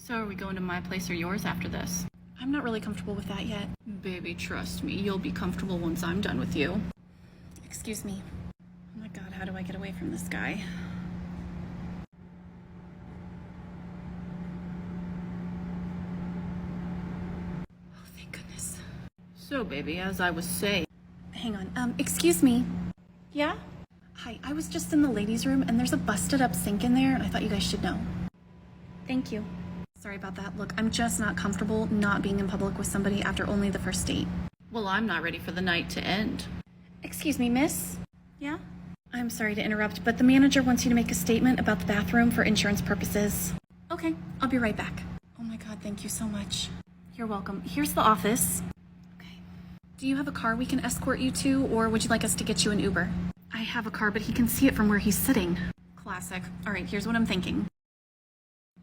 So are we going to my place or yours after this? I'm not really comfortable with that yet. Baby, trust me, you'll be comfortable once I'm done with you. Excuse me. Oh my god, how do I get away from this guy? Oh, thank goodness. So, baby, as I was saying... Hang on, excuse me. Yeah? Hi, I was just in the ladies' room and there's a busted up sink in there and I thought you guys should know. Thank you. Sorry about that. Look, I'm just not comfortable not being in public with somebody after only the first date. Well, I'm not ready for the night to end. Excuse me, miss? Yeah? I'm sorry to interrupt, but the manager wants you to make a statement about the bathroom for insurance purposes. Okay, I'll be right back. Oh my god, thank you so much. You're welcome. Here's the office. Okay. Do you have a car we can escort you to, or would you like us to get you an Uber? I have a car, but he can see it from where he's sitting. Classic. All right, here's what I'm thinking.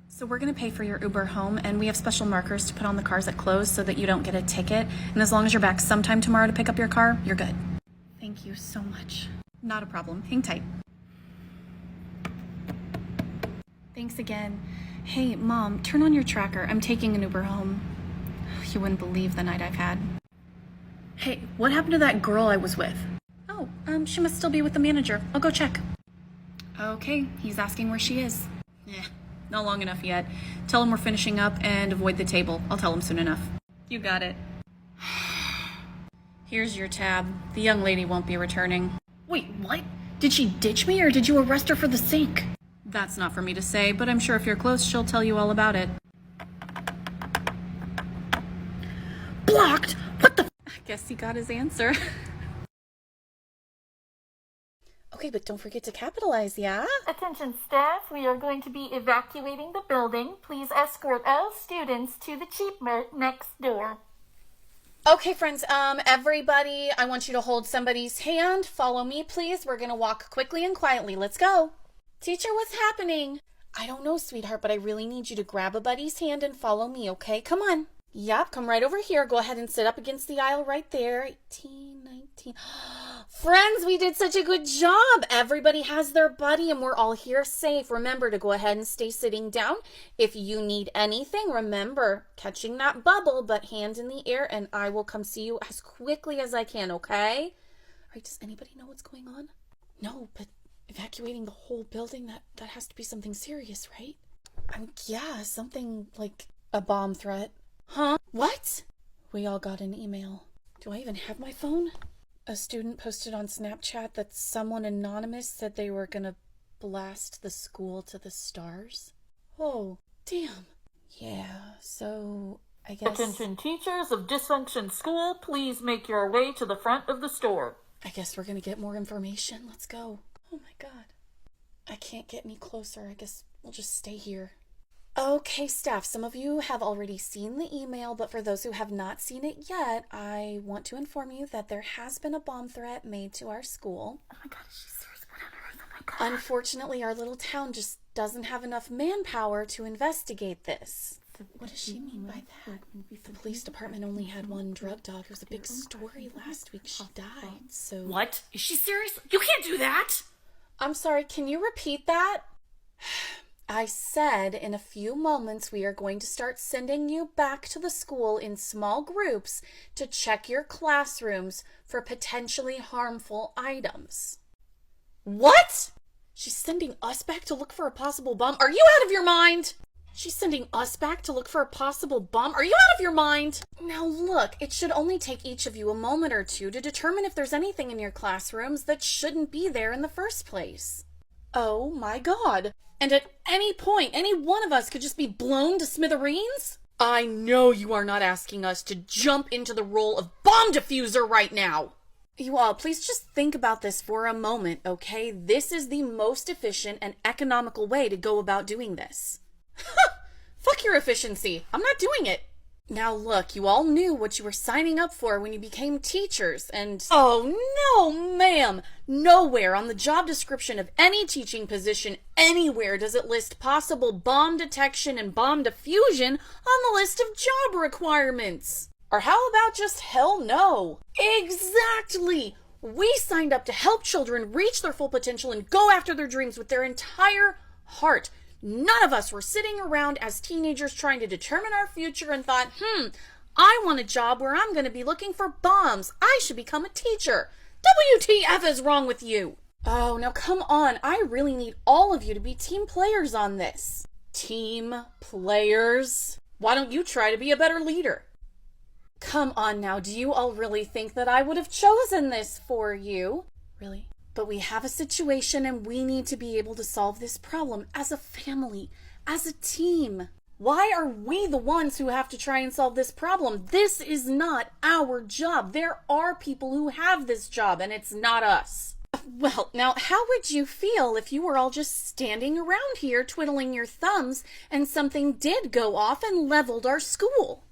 So we're going to pay for your Uber home, and we have special markers to put on the cars at close so that you don't get a ticket. And as long as you're back sometime tomorrow to pick up your car, you're good. Thank you so much. Not a problem. Hang tight. Thanks again. Hey, Mom, turn on your tracker. I'm taking an Uber home. You wouldn't believe the night I've had. Hey, what happened to that girl I was with? Oh, she must still be with the manager. I'll go check. Okay, he's asking where she is. Not long enough yet. Tell him we're finishing up and avoid the table. I'll tell him soon enough. You got it. Here's your tab. The young lady won't be returning. Wait, what? Did she ditch me or did you arrest her for the sink? That's not for me to say, but I'm sure if you're close, she'll tell you all about it. Blocked? What the I guess he got his answer. Okay, but don't forget to capitalize, yeah? Attention staff, we are going to be evacuating the building. Please escort all students to the cheap mart next door. Okay, friends, everybody, I want you to hold somebody's hand. Follow me, please. We're gonna walk quickly and quietly. Let's go. Teacher, what's happening? I don't know, sweetheart, but I really need you to grab a buddy's hand and follow me, okay? Come on. Yep, come right over here. Go ahead and sit up against the aisle right there. 18, 19. Friends, we did such a good job. Everybody has their buddy and we're all here safe. Remember to go ahead and stay sitting down. If you need anything, remember catching that bubble, but hand in the air, and I will come see you as quickly as I can, okay? All right, does anybody know what's going on? No, but evacuating the whole building, that has to be something serious, right? Yeah, something like a bomb threat. Huh? What? We all got an email. Do I even have my phone? A student posted on Snapchat that someone anonymous said they were gonna blast the school to the stars. Oh, damn. Yeah, so I guess... Attention teachers of Dysfunction School, please make your way to the front of the store. I guess we're gonna get more information. Let's go. Oh my god. I can't get any closer. I guess we'll just stay here. Okay, staff, some of you have already seen the email, but for those who have not seen it yet, I want to inform you that there has been a bomb threat made to our school. Oh my god, is she serious? What on earth? Oh my god. Unfortunately, our little town just doesn't have enough manpower to investigate this. What does she mean by that? The police department only had one drug dog. It was a big story last week. She died, so... What? Is she serious? You can't do that! I'm sorry, can you repeat that? I said in a few moments we are going to start sending you back to the school in small groups to check your classrooms for potentially harmful items. What? She's sending us back to look for a possible bomb? Are you out of your mind? She's sending us back to look for a possible bomb? Are you out of your mind? Now look, it should only take each of you a moment or two to determine if there's anything in your classrooms that shouldn't be there in the first place. Oh my god. And at any point, any one of us could just be blown to smithereens? I know you are not asking us to jump into the role of bomb diffuser right now. You all, please just think about this for a moment, okay? This is the most efficient and economical way to go about doing this. Fuck your efficiency. I'm not doing it. Now look, you all knew what you were signing up for when you became teachers, and... Oh, no, ma'am! Nowhere on the job description of any teaching position anywhere does it list possible bomb detection and bomb diffusion on the list of job requirements. Or how about just hell no? Exactly! We signed up to help children reach their full potential and go after their dreams with their entire heart. None of us were sitting around as teenagers trying to determine our future and thought, I want a job where I'm going to be looking for bombs. I should become a teacher. WTF is wrong with you? Oh, now come on. I really need all of you to be team players on this. Team players? Why don't you try to be a better leader? Come on now. Do you all really think that I would have chosen this for you? Really? But we have a situation and we need to be able to solve this problem as a family, as a team. Why are we the ones who have to try and solve this problem? This is not our job. There are people who have this job and it's not us. Well, now, how would you feel if you were all just standing around here twiddling your thumbs and something did go off and leveled our school?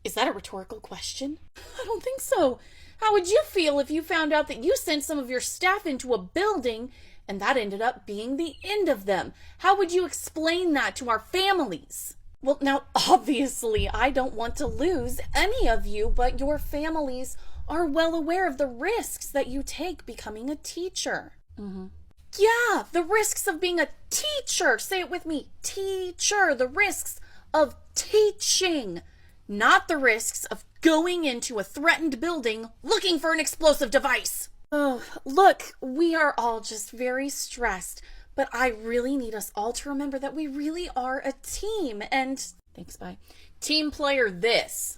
Is that a rhetorical question? I don't think so. How would you feel if you found out that you sent some of your staff into a building and that ended up being the end of them? How would you explain that to our families? Well, now, obviously, I don't want to lose any of you, but your families are well aware of the risks that you take becoming a teacher. Yeah, the risks of being a teacher. Say it with me. Teacher. The risks of teaching. Not the risks of going into a threatened building looking for an explosive device. Oh, look, we are all just very stressed, but I really need us all to remember that we really are a team and... Thanks, bye. Team player this.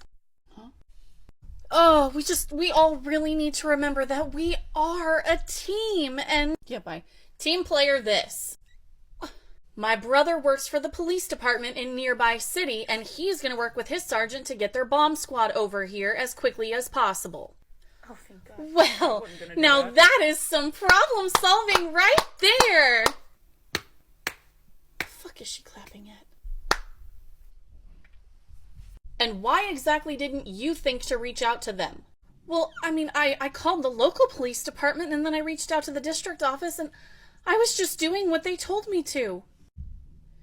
Oh, we all really need to remember that we are a team and... Yeah, bye. Team player this. My brother works for the police department in nearby city, and he's going to work with his sergeant to get their bomb squad over here as quickly as possible. Oh, thank God. Well, now that is some problem solving right there. The fuck is she clapping at? And why exactly didn't you think to reach out to them? Well, I mean, I called the local police department and then I reached out to the district office and I was just doing what they told me to.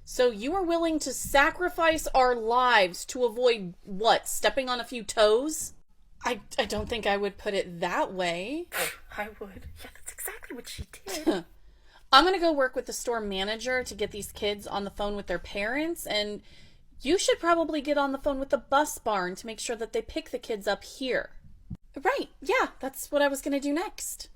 So you are willing to sacrifice our lives to avoid, what, stepping on a few toes? I don't think I would put it that way. I would. Yeah, that's exactly what she did. I'm going to go work with the store manager to get these kids on the phone with their parents, and you should probably get on the phone with the bus barn to make sure that they pick the kids up here. Right, yeah, that's what I was going to do next.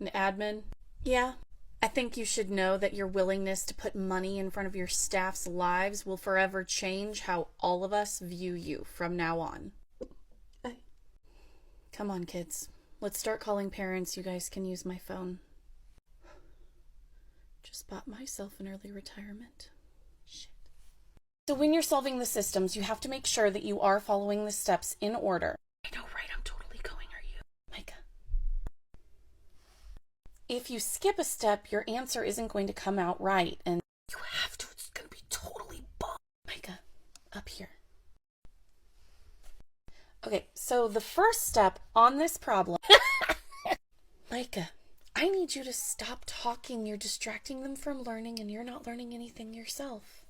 An admin? Yeah. I think you should know that your willingness to put money in front of your staff's lives will forever change how all of us view you from now on. Come on, kids. Let's start calling parents. You guys can use my phone. Just bought myself an early retirement. Shit. So when you're solving the systems, you have to make sure that you are following the steps in order. I know, right? I'm totally going, are you? Micah. If you skip a step, your answer isn't going to come out right, and you have to. It's going to be totally bomb. Micah, up here. Okay, so the first step on this problem... Micah, I need you to stop talking. You're distracting them from learning, and you're not learning anything yourself.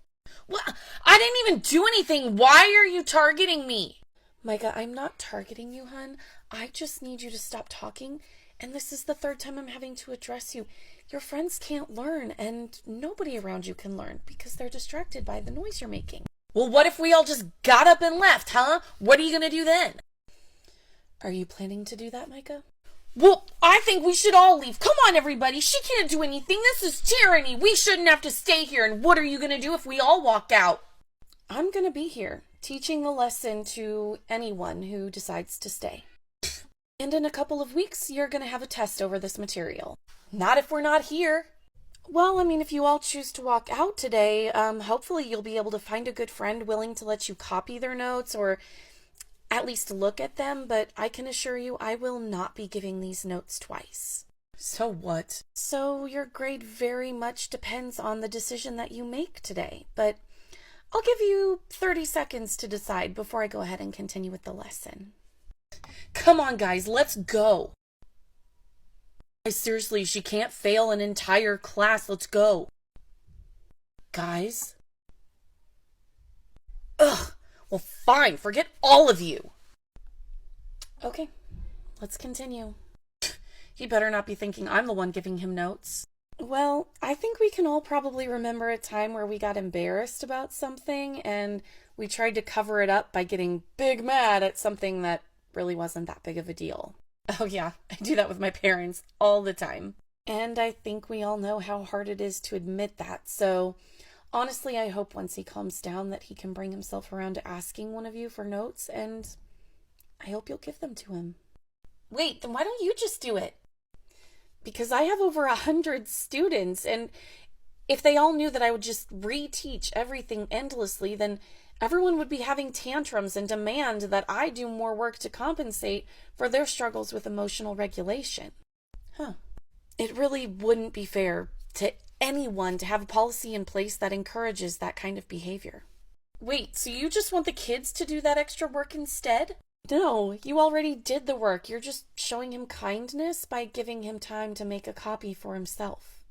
What? I didn't even do anything. Why are you targeting me? Micah, I'm not targeting you, hun. I just need you to stop talking. And this is the third time I'm having to address you. Your friends can't learn, and nobody around you can learn because they're distracted by the noise you're making. Well, what if we all just got up and left, huh? What are you going to do then? Are you planning to do that, Micah? Well, I think we should all leave. Come on, everybody. She can't do anything. This is tyranny. We shouldn't have to stay here. And what are you going to do if we all walk out? I'm going to be here, teaching the lesson to anyone who decides to stay. And in a couple of weeks, you're going to have a test over this material. Not if we're not here. Well, I mean, if you all choose to walk out today, hopefully you'll be able to find a good friend willing to let you copy their notes or at least look at them, but I can assure you I will not be giving these notes twice. So what? So your grade very much depends on the decision that you make today, but I'll give you 30 seconds to decide before I go ahead and continue with the lesson. Come on, guys, let's go. Seriously, she can't fail an entire class. Let's go. Guys? Ugh. Well, fine. Forget all of you. Okay. Let's continue. He better not be thinking I'm the one giving him notes. Well, I think we can all probably remember a time where we got embarrassed about something and we tried to cover it up by getting big mad at something that really wasn't that big of a deal. Oh, yeah, I do that with my parents all the time. And I think we all know how hard it is to admit that. So, honestly, I hope once he calms down that he can bring himself around to asking one of you for notes, and I hope you'll give them to him. Wait, then why don't you just do it? Because I have over 100 students, and if they all knew that I would just reteach everything endlessly, then everyone would be having tantrums and demand that I do more work to compensate for their struggles with emotional regulation. Huh. It really wouldn't be fair to anyone to have a policy in place that encourages that kind of behavior. Wait, so you just want the kids to do that extra work instead? No, you already did the work. You're just showing him kindness by giving him time to make a copy for himself.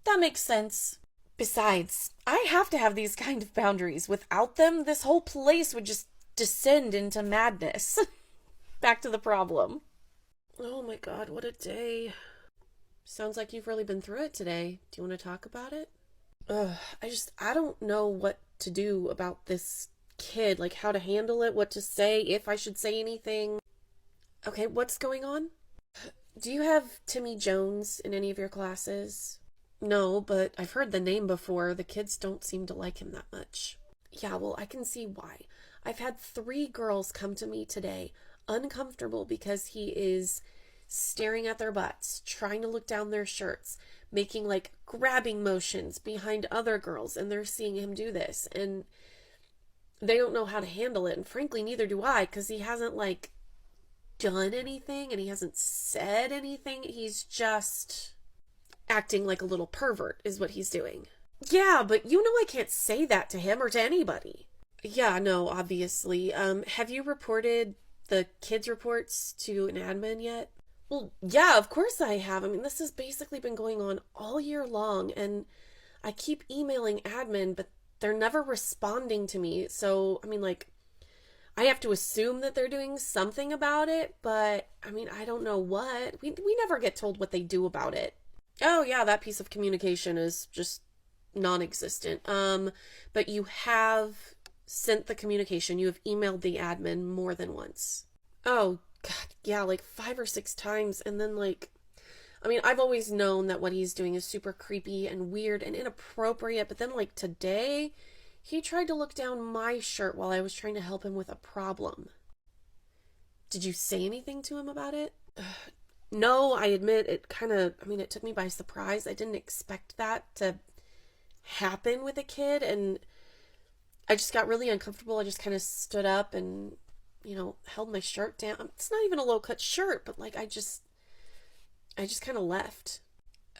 That makes sense. Besides, I have to have these kind of boundaries. Without them, this whole place would just descend into madness. Back to the problem. Oh my god, what a day. Sounds like you've really been through it today. Do you want to talk about it? I don't know what to do about this kid, like how to handle it, what to say, if I should say anything. Okay, what's going on? Do you have Timmy Jones in any of your classes? No, but I've heard the name before. The kids don't seem to like him that much. Yeah, well, I can see why. I've had 3 girls come to me today, uncomfortable because he is staring at their butts, trying to look down their shirts, making like grabbing motions behind other girls, and they're seeing him do this, and they don't know how to handle it, and frankly, neither do I, because he hasn't, like, done anything, and he hasn't said anything. He's just acting like a little pervert, is what he's doing. Yeah, but you know I can't say that to him or to anybody. Yeah, no, obviously. Have you reported the kids' reports to an admin yet? Well, yeah, of course I have. I mean, this has basically been going on all year long, and I keep emailing admin, but they're never responding to me. So, I mean, like, I have to assume that they're doing something about it, but, I mean, I don't know what. We never get told what they do about it. Oh, yeah, that piece of communication is just non-existent. But you have sent the communication. You have emailed the admin more than once. Oh, God, yeah, like 5 or 6 times, and then, like, I mean, I've always known that what he's doing is super creepy and weird and inappropriate, but then, like, today, he tried to look down my shirt while I was trying to help him with a problem. Did you say anything to him about it? No, I admit, it took me by surprise. I didn't expect that to happen with a kid, and I just got really uncomfortable. I just kind of stood up and, held my shirt down. It's not even a low-cut shirt, but, like, I just kind of left.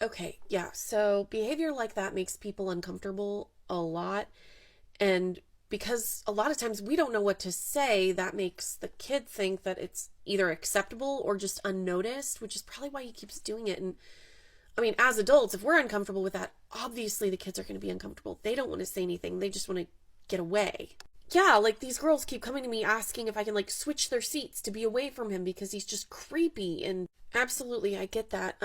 Okay, yeah, so behavior like that makes people uncomfortable a lot, and because a lot of times we don't know what to say, that makes the kid think that it's either acceptable or just unnoticed, which is probably why he keeps doing it. And I mean, as adults, if we're uncomfortable with that, obviously the kids are going to be uncomfortable. They don't want to say anything. They just want to get away. Yeah, like these girls keep coming to me asking if I can like switch their seats to be away from him because he's just creepy. And absolutely, I get that.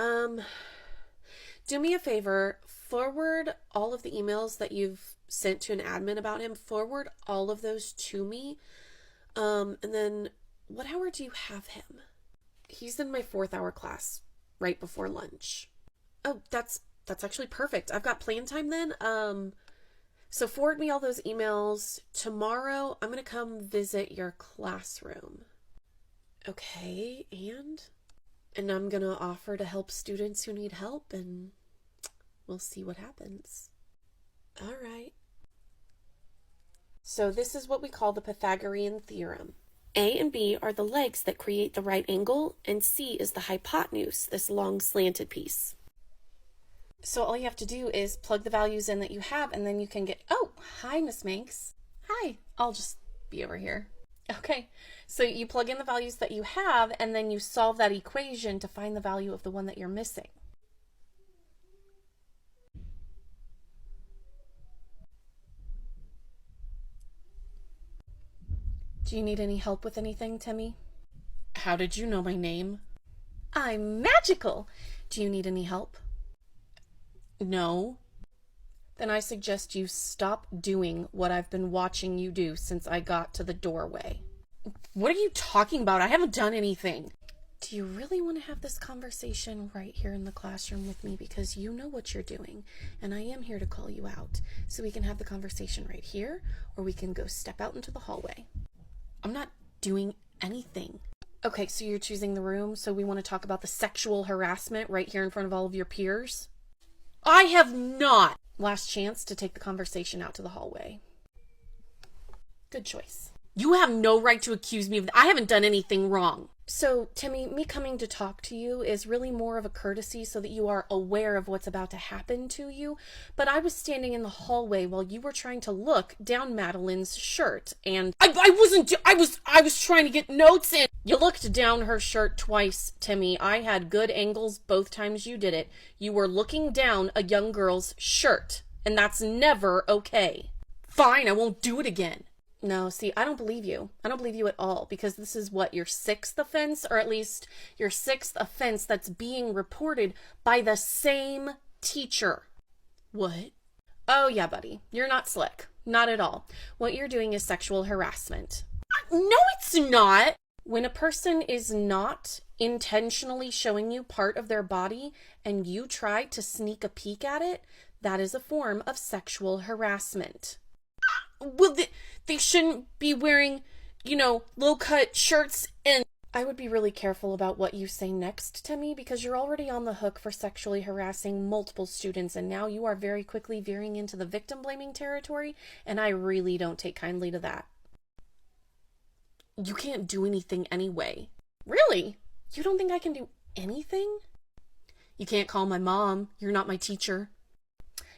Do me a favor, forward all of the emails that you've sent to an admin about him. Forward all of those to me. And then what hour do you have him? He's in my 4th hour class right before lunch. Oh, that's actually perfect. I've got plan time then. So forward me all those emails. Tomorrow, I'm going to come visit your classroom. Okay, and I'm going to offer to help students who need help, and we'll see what happens. All right. So this is what we call the Pythagorean theorem. A and B are the legs that create the right angle, and C is the hypotenuse, this long slanted piece. So all you have to do is plug the values in that you have, and then you can get... Oh, hi, Miss Manx. Hi. I'll just be over here. Okay. So you plug in the values that you have, and then you solve that equation to find the value of the one that you're missing. Do you need any help with anything, Timmy? How did you know my name? I'm magical. Do you need any help? No. Then I suggest you stop doing what I've been watching you do since I got to the doorway. What are you talking about? I haven't done anything. Do you really want to have this conversation right here in the classroom with me? Because you know what you're doing, and I am here to call you out. So we can have the conversation right here, or we can go step out into the hallway. I'm not doing anything. Okay, so you're choosing the room, so we want to talk about the sexual harassment right here in front of all of your peers? I have not! Last chance to take the conversation out to the hallway. Good choice. You have no right to accuse me of that. I haven't done anything wrong. So, Timmy, me coming to talk to you is really more of a courtesy so that you are aware of what's about to happen to you. But I was standing in the hallway while you were trying to look down Madeline's shirt, and I was trying to get notes in. You looked down her shirt twice, Timmy. I had good angles both times you did it. You were looking down a young girl's shirt, and that's never okay. Fine, I won't do it again. No, see, I don't believe you. I don't believe you at all, because this is what, your 6th offense, or at least your 6th offense that's being reported by the same teacher. What? Oh yeah, buddy. You're not slick. Not at all. What you're doing is sexual harassment. No, it's not! When a person is not intentionally showing you part of their body and you try to sneak a peek at it, that is a form of sexual harassment. Well, they shouldn't be wearing, low-cut shirts, and I would be really careful about what you say next, Timmy, because you're already on the hook for sexually harassing multiple students, and now you are very quickly veering into the victim-blaming territory, and I really don't take kindly to that. You can't do anything anyway. Really? You don't think I can do anything? You can't call my mom. You're not my teacher.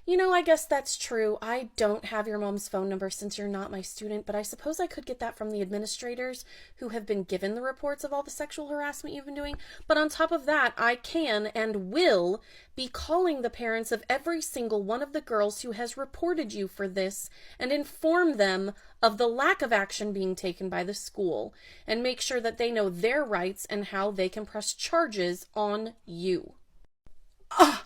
I guess that's true. I don't have your mom's phone number since you're not my student, but I suppose I could get that from the administrators who have been given the reports of all the sexual harassment you've been doing. But on top of that, I can and will be calling the parents of every single one of the girls who has reported you for this and inform them of the lack of action being taken by the school and make sure that they know their rights and how they can press charges on you. Ugh!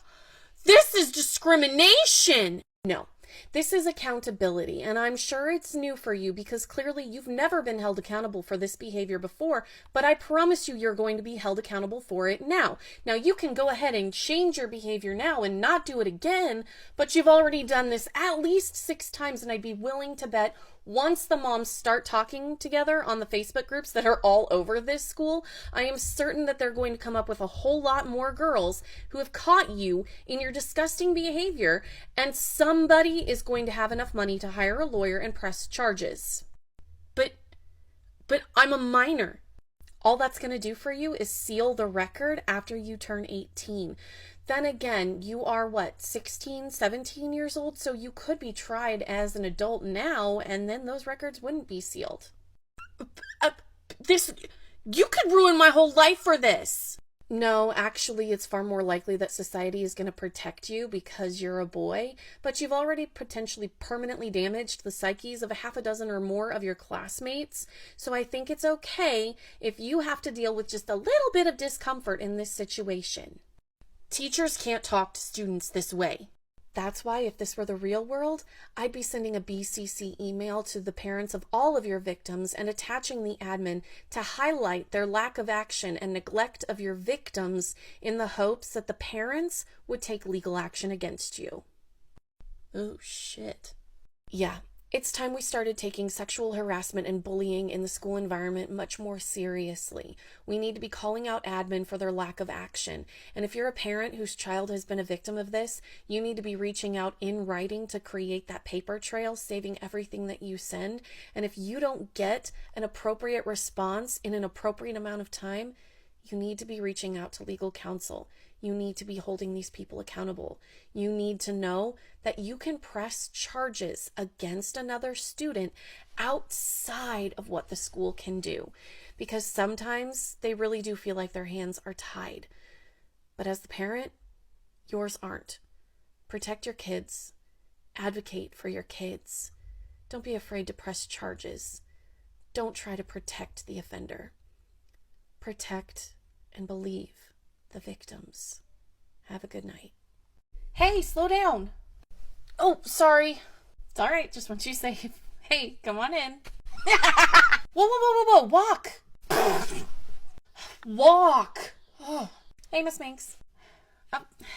This is discrimination! No, this is accountability, and I'm sure it's new for you because clearly you've never been held accountable for this behavior before, but I promise you're going to be held accountable for it now. Now, you can go ahead and change your behavior now and not do it again, but you've already done this at least 6 times, and I'd be willing to bet once the moms start talking together on the Facebook groups that are all over this school, I am certain that they're going to come up with a whole lot more girls who have caught you in your disgusting behavior, and somebody is going to have enough money to hire a lawyer and press charges. But I'm a minor. All that's going to do for you is seal the record after you turn 18. Then again, you are 16, 17 years old, so you could be tried as an adult now, and then those records wouldn't be sealed. You could ruin my whole life for this! No, actually, it's far more likely that society is going to protect you because you're a boy, but you've already potentially permanently damaged the psyches of a half a dozen or more of your classmates, so I think it's okay if you have to deal with just a little bit of discomfort in this situation. Teachers can't talk to students this way. That's why if this were the real world, I'd be sending a BCC email to the parents of all of your victims and attaching the admin to highlight their lack of action and neglect of your victims in the hopes that the parents would take legal action against you. Oh, shit. Yeah. It's time we started taking sexual harassment and bullying in the school environment much more seriously. We need to be calling out admin for their lack of action. And if you're a parent whose child has been a victim of this, you need to be reaching out in writing to create that paper trail, saving everything that you send. And if you don't get an appropriate response in an appropriate amount of time, you need to be reaching out to legal counsel. You need to be holding these people accountable. You need to know that you can press charges against another student outside of what the school can do, because sometimes they really do feel like their hands are tied. But as the parent, yours aren't. Protect your kids. Advocate for your kids. Don't be afraid to press charges. Don't try to protect the offender. Protect and believe the victims. Have a good night. Hey, slow down. Oh, sorry. It's all right. Just want you to say, hey, come on in. Whoa, whoa, whoa, whoa, whoa. Walk. Walk. Oh. Hey, Miss Minx.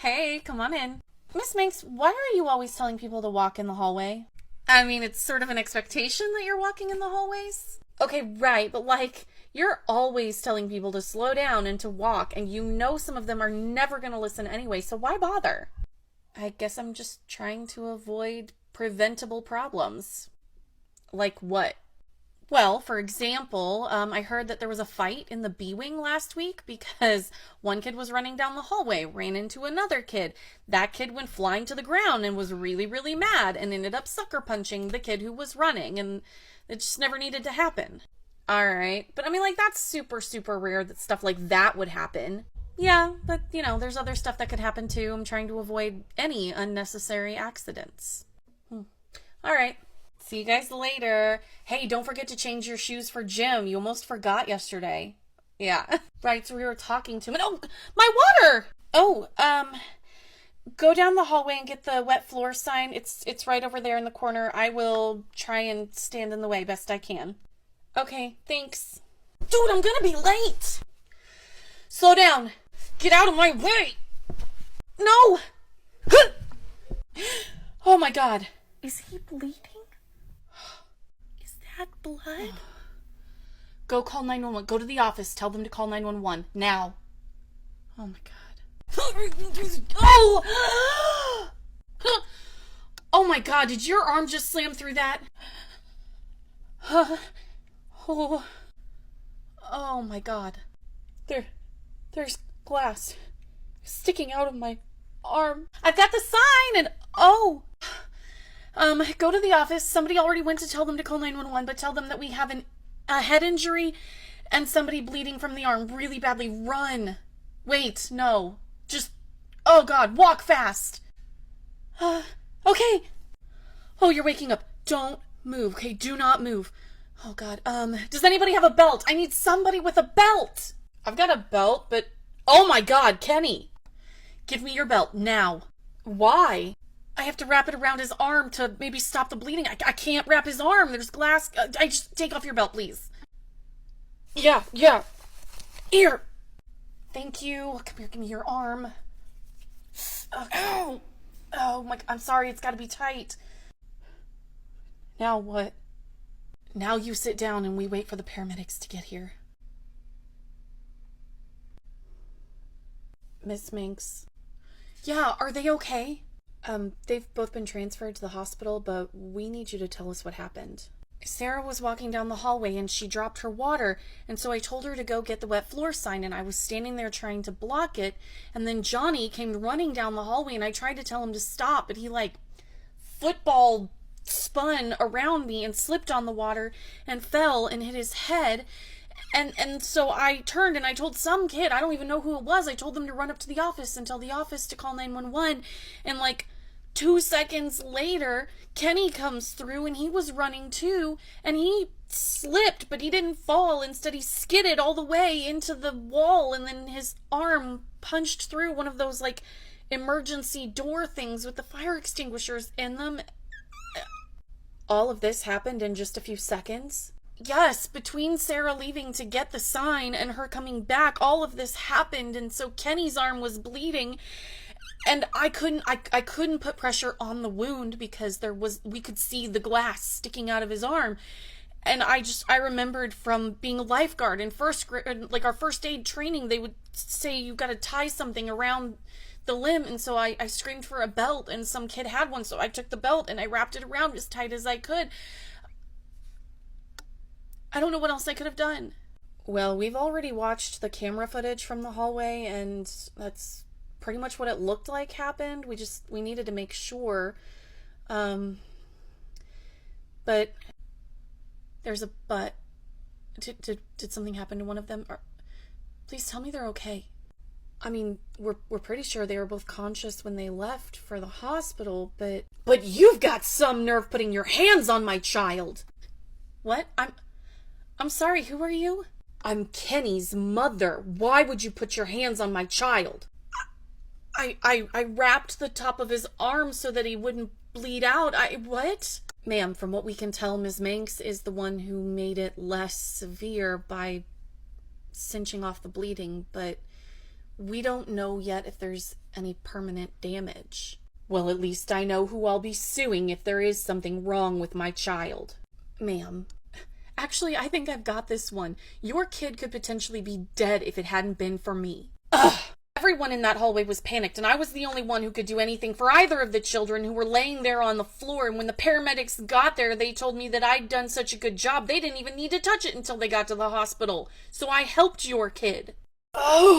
Hey, come on in. Miss Minx, why are you always telling people to walk in the hallway? I mean, it's sort of an expectation that you're walking in the hallways. Okay, right, but like, you're always telling people to slow down and to walk, and you know some of them are never going to listen anyway, so why bother? I guess I'm just trying to avoid preventable problems. Like what? Well, for example, I heard that there was a fight in the B wing last week because one kid was running down the hallway, ran into another kid. That kid went flying to the ground and was really, really mad and ended up sucker punching the kid who was running, and it just never needed to happen. All right. But I mean, like, that's super, super rare that stuff like that would happen. Yeah, but, you know, there's other stuff that could happen too. I'm trying to avoid any unnecessary accidents. All right. See you guys later. Hey, don't forget to change your shoes for gym. You almost forgot yesterday. Yeah. Right, so we were talking to him. And, oh, my water! Oh, go down the hallway and get the wet floor sign. It's right over there in the corner. I will try and stand in the way best I can. Okay, thanks. Dude, I'm gonna be late! Slow down. Get out of my way! No! Oh my God. Is he bleeding? Is that blood? Go call 911. Go to the office. Tell them to call 911. Now. Oh my God. Oh! Oh my God, did your arm just slam through that? Oh. Oh my God. There's glass sticking out of my arm. I've got the sign and oh. Go to the office. Somebody already went to tell them to call 911, but tell them that we have a head injury and somebody bleeding from the arm really badly. Run. Wait, no. Just, oh God, walk fast. Okay. Oh, you're waking up. Don't move, okay? Do not move. Oh God, does anybody have a belt? I need somebody with a belt. I've got a belt, but, oh my God, Kenny. Give me your belt, now. Why? I have to wrap it around his arm to maybe stop the bleeding. I can't wrap his arm. There's glass. I just take off your belt, please. Yeah. Here. Thank you. Come here, give me your arm. Ow. Oh my, I'm sorry. It's got to be tight. Now what? Now you sit down and we wait for the paramedics to get here. Miss Minx. Yeah, are they okay? They've both been transferred to the hospital, but we need you to tell us what happened. Sarah was walking down the hallway and she dropped her water, and so I told her to go get the wet floor sign, and I was standing there trying to block it, and then Johnny came running down the hallway and I tried to tell him to stop, but he like football spun around me and slipped on the water and fell and hit his head. And so I turned and I told some kid, I don't even know who it was, I told them to run up to the office and tell the office to call 911. And like 2 seconds later, Kenny comes through and he was running too. And he slipped, but he didn't fall. Instead, he skidded all the way into the wall. And then his arm punched through one of those like emergency door things with the fire extinguishers in them. All of this happened in just a few seconds. Yes, between Sarah leaving to get the sign and her coming back, all of this happened, and so Kenny's arm was bleeding, and I couldn't put pressure on the wound because we could see the glass sticking out of his arm. And I remembered from being a lifeguard in first grade, like our first aid training, they would say you got to tie something around the limb, and so I screamed for a belt, and some kid had one, so I took the belt and I wrapped it around as tight as I could. I don't know what else I could have done. Well, we've already watched the camera footage from the hallway, and that's pretty much what it looked like happened. We needed to make sure. But there's a but. Did something happen to one of them? Please tell me they're okay. I mean, we're pretty sure they were both conscious when they left for the hospital, but you've got some nerve putting your hands on my child. What? I'm sorry, who are you? I'm Kenny's mother. Why would you put your hands on my child? I wrapped the top of his arm so that he wouldn't bleed out. What? Ma'am, from what we can tell, Ms. Manx is the one who made it less severe by cinching off the bleeding, but we don't know yet if there's any permanent damage. Well, at least I know who I'll be suing if there is something wrong with my child. Ma'am, actually, I think I've got this one. Your kid could potentially be dead if it hadn't been for me. Ugh! Everyone in that hallway was panicked, and I was the only one who could do anything for either of the children who were laying there on the floor, and when the paramedics got there, they told me that I'd done such a good job, they didn't even need to touch it until they got to the hospital. So I helped your kid. Oh,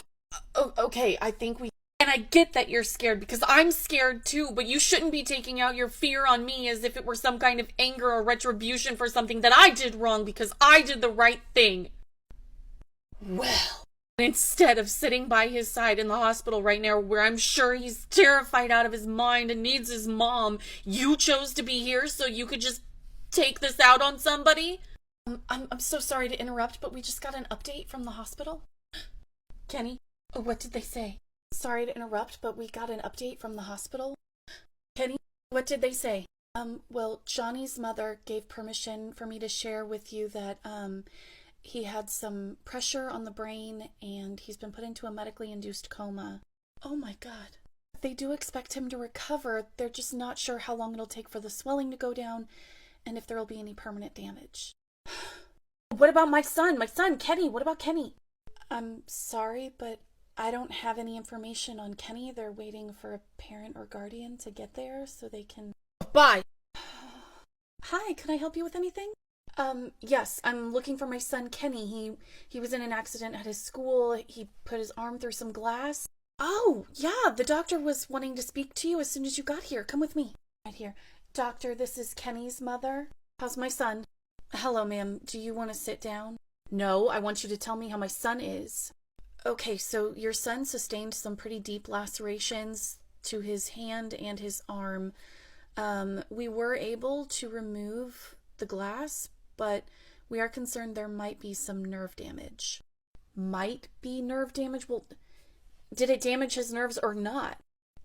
okay, I think we... And I get that you're scared, because I'm scared too, but you shouldn't be taking out your fear on me as if it were some kind of anger or retribution for something that I did wrong because I did the right thing. Well... Instead of sitting by his side in the hospital right now where I'm sure he's terrified out of his mind and needs his mom, you chose to be here so you could just take this out on somebody? I'm so sorry to interrupt, but we just got an update from the hospital. Kenny, what did they say? Sorry to interrupt, but we got an update from the hospital. Kenny, what did they say? Well, Johnny's mother gave permission for me to share with you that, he had some pressure on the brain, and he's been put into a medically induced coma. Oh my God. They do expect him to recover. They're just not sure how long it'll take for the swelling to go down, and if there will be any permanent damage. What about my son? My son, Kenny. What about Kenny? I'm sorry, but I don't have any information on Kenny. They're waiting for a parent or guardian to get there so they can... Bye! Hi, can I help you with anything? Yes, I'm looking for my son, Kenny. He was in an accident at his school. He put his arm through some glass. Oh, yeah, the doctor was wanting to speak to you as soon as you got here. Come with me. Right here. Doctor, this is Kenny's mother. How's my son? Hello, ma'am. Do you want to sit down? No, I want you to tell me how my son is. Okay, so your son sustained some pretty deep lacerations to his hand and his arm. We were able to remove the glass, but we are concerned there might be some nerve damage. Might be nerve damage? Well, did it damage his nerves or not?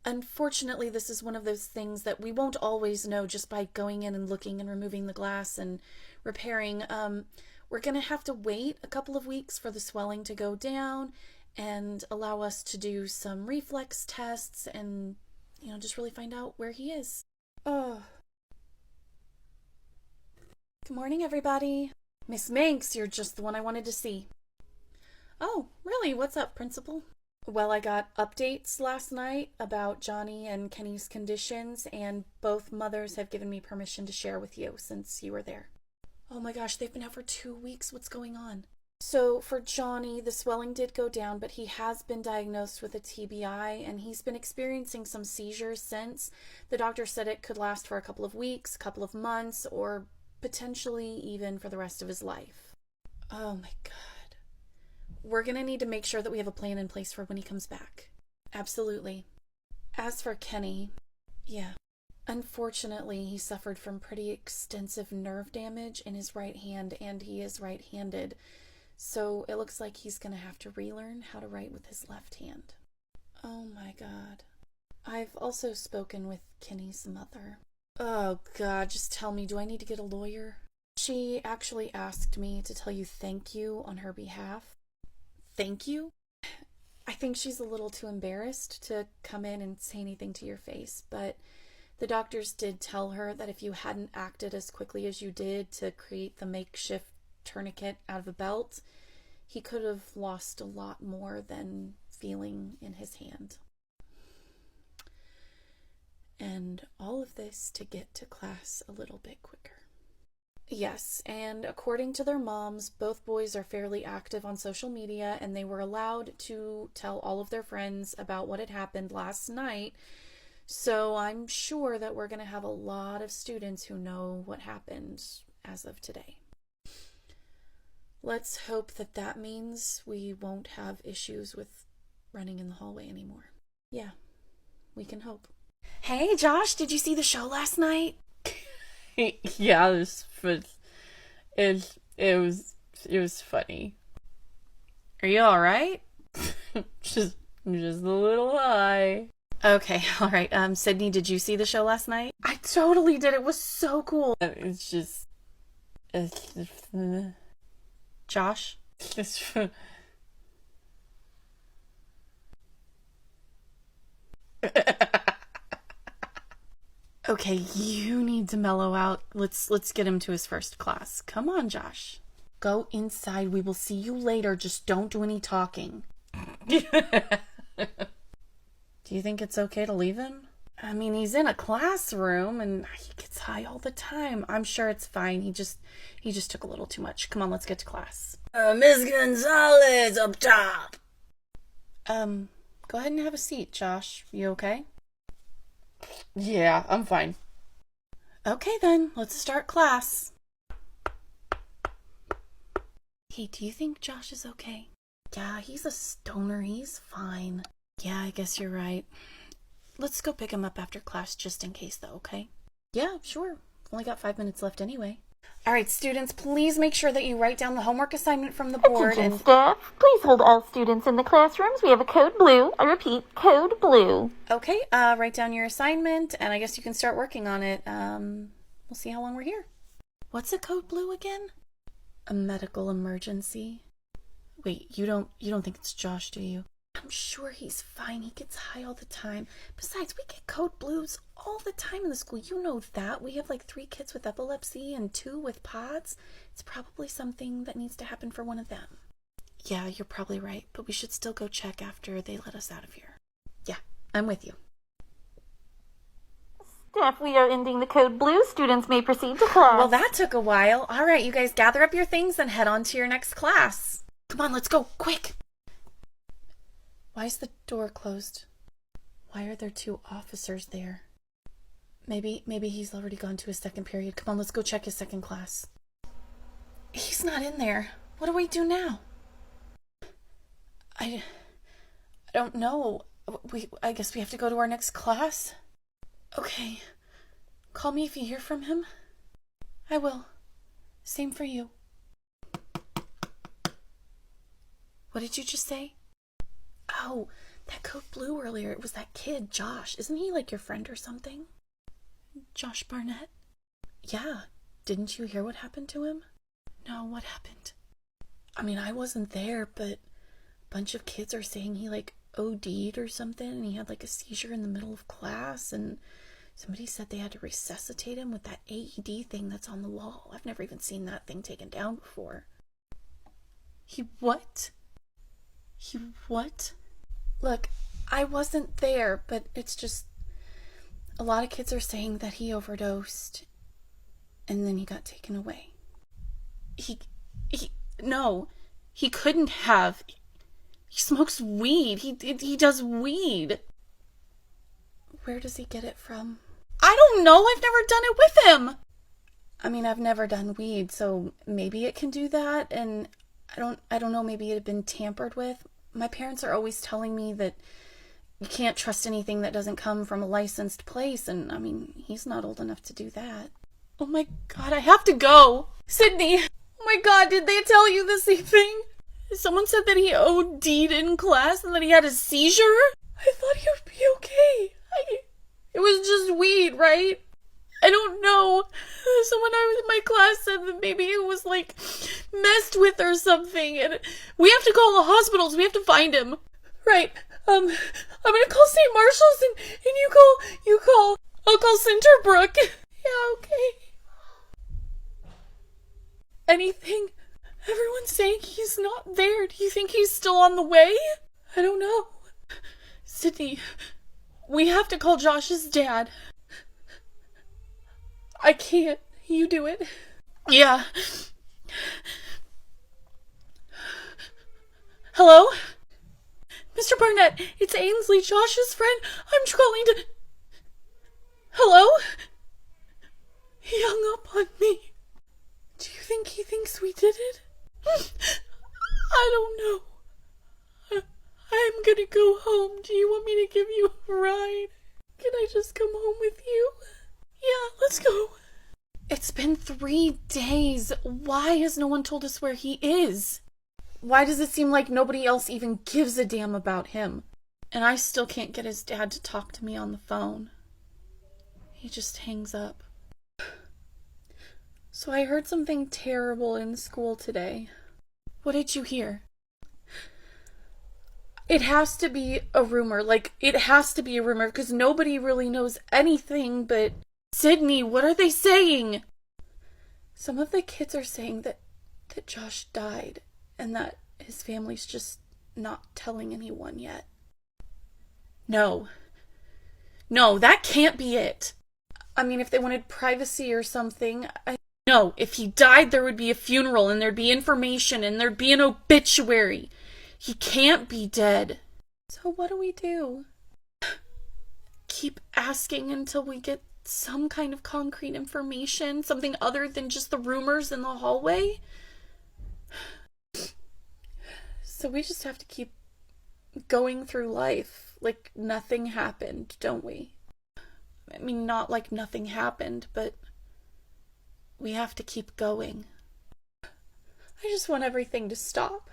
Unfortunately, this is one of those things that we won't always know just by going in and looking and removing the glass and repairing. We're going to have to wait a couple of weeks for the swelling to go down and allow us to do some reflex tests and, just really find out where he is. Oh. Good morning, everybody. Miss Manx, you're just the one I wanted to see. Oh, really? What's up, Principal? Well, I got updates last night about Johnny and Kenny's conditions, and both mothers have given me permission to share with you since you were there. Oh my gosh, they've been out for 2 weeks. What's going on? So for Johnny, the swelling did go down, but he has been diagnosed with a TBI, and he's been experiencing some seizures since. The doctor said it could last for a couple of weeks, couple of months, or potentially even for the rest of his life. Oh my God. We're gonna need to make sure that we have a plan in place for when he comes back. Absolutely. As for Kenny, yeah. Unfortunately, he suffered from pretty extensive nerve damage in his right hand, and he is right-handed. So it looks like he's gonna have to relearn how to write with his left hand. Oh my God. I've also spoken with Kenny's mother. Oh God, just tell me, do I need to get a lawyer? She actually asked me to tell you thank you on her behalf. Thank you? I think she's a little too embarrassed to come in and say anything to your face, but the doctors did tell her that if you hadn't acted as quickly as you did to create the makeshift tourniquet out of a belt, he could have lost a lot more than feeling in his hand. And all of this to get to class a little bit quicker. Yes, and according to their moms, both boys are fairly active on social media, and they were allowed to tell all of their friends about what had happened last night. So I'm sure that we're going to have a lot of students who know what happened as of today. Let's hope that that means we won't have issues with running in the hallway anymore. Yeah, we can hope. Hey, Josh, did you see the show last night? Yeah, it was funny. Are you all right? just a little high. Okay, all right. Sydney, did you see the show last night? I totally did. It was so cool. It's just... It's Josh? just... Okay, you need to mellow out. Let's get him to his first class. Come on, Josh. Go inside. We will see you later. Just don't do any talking. Do you think it's okay to leave him? I mean, he's in a classroom and he gets high all the time. I'm sure it's fine. He just took a little too much. Come on, let's get to class. Miss Gonzalez up top. Go ahead and have a seat, Josh. You okay? Yeah, I'm fine. Okay then, let's start class. Hey, do you think Josh is okay? Yeah, he's a stoner. He's fine. Yeah, I guess you're right. Let's go pick him up after class just in case though, okay? Yeah, sure. Only got 5 minutes left anyway. All right, students, please make sure that you write down the homework assignment from the board. Attention And staff, please hold all students in the classrooms. We have a code blue. I repeat, code blue. Okay, write down your assignment, and I guess you can start working on it. We'll see how long we're here. What's a code blue again? A medical emergency. Wait, you don't think it's Josh, do you? I'm sure he's fine. He gets high all the time. Besides, we get code blues all the time in the school. You know that. We have like 3 kids with epilepsy and 2 with POTS. It's probably something that needs to happen for one of them. Yeah, you're probably right, but we should still go check after they let us out of here. Yeah, I'm with you. Staff, we are ending the code blue. Students may proceed to class. Well, that took a while. All right, you guys gather up your things and head on to your next class. Come on, let's go, quick. Why is the door closed? Why are there 2 officers there? Maybe he's already gone to his second period. Come on, let's go check his second class. He's not in there. What do we do now? I don't know. I guess we have to go to our next class. Okay. Call me if you hear from him. I will. Same for you. What did you just say? Oh, that code blue earlier. It was that kid, Josh. Isn't he like your friend or something? Josh Barnett? Yeah. Didn't you hear what happened to him? No, what happened? I mean, I wasn't there, but a bunch of kids are saying he like OD'd or something, and he had like a seizure in the middle of class, and somebody said they had to resuscitate him with that AED thing that's on the wall. I've never even seen that thing taken down before. He what? He what? Look, I wasn't there, but it's just a lot of kids are saying that he overdosed and then he got taken away. No, he couldn't have. He smokes weed. He does weed. Where does he get it from? I don't know. I've never done it with him. I mean, I've never done weed, so maybe it can do that. And I don't know. Maybe it had been tampered with. My parents are always telling me that you can't trust anything that doesn't come from a licensed place. And I mean, he's not old enough to do that. Oh my God, I have to go. Sydney, oh my God, did they tell you the same thing? Someone said that he OD'd in class and that he had a seizure? I thought he would be okay. It was just weed, right? I don't know. Someone in my class said that maybe it was like messed with or something, and we have to call the hospitals. We have to find him. Right. I'm gonna call St. Marshall's and you call. I'll call Centerbrook. Yeah, okay. Anything? Everyone's saying he's not there. Do you think he's still on the way? I don't know. Sydney, we have to call Josh's dad. I can't. You do it. Yeah. Hello? Mr. Barnett, it's Ainsley, Josh's friend. I'm calling to... Hello? He hung up on me. Do you think he thinks we did it? I don't know. I'm gonna go home. Do you want me to give you a ride? Can I just come home with you? Yeah, let's go. It's been 3 days. Why has no one told us where he is? Why does it seem like nobody else even gives a damn about him? And I still can't get his dad to talk to me on the phone. He just hangs up. So I heard something terrible in school today. What did you hear? It has to be a rumor. Like, it has to be a rumor because nobody really knows anything but... Sydney, what are they saying? Some of the kids are saying that Josh died and that his family's just not telling anyone yet. No, that can't be it. I mean, if they wanted privacy or something, No, if he died, there would be a funeral and there'd be information and there'd be an obituary. He can't be dead. So what do we do? Keep asking until we get some kind of concrete information, something other than just the rumors in the hallway? So we just have to keep going through life like nothing happened, don't we? I mean, not like nothing happened, but we have to keep going. I just want everything to stop.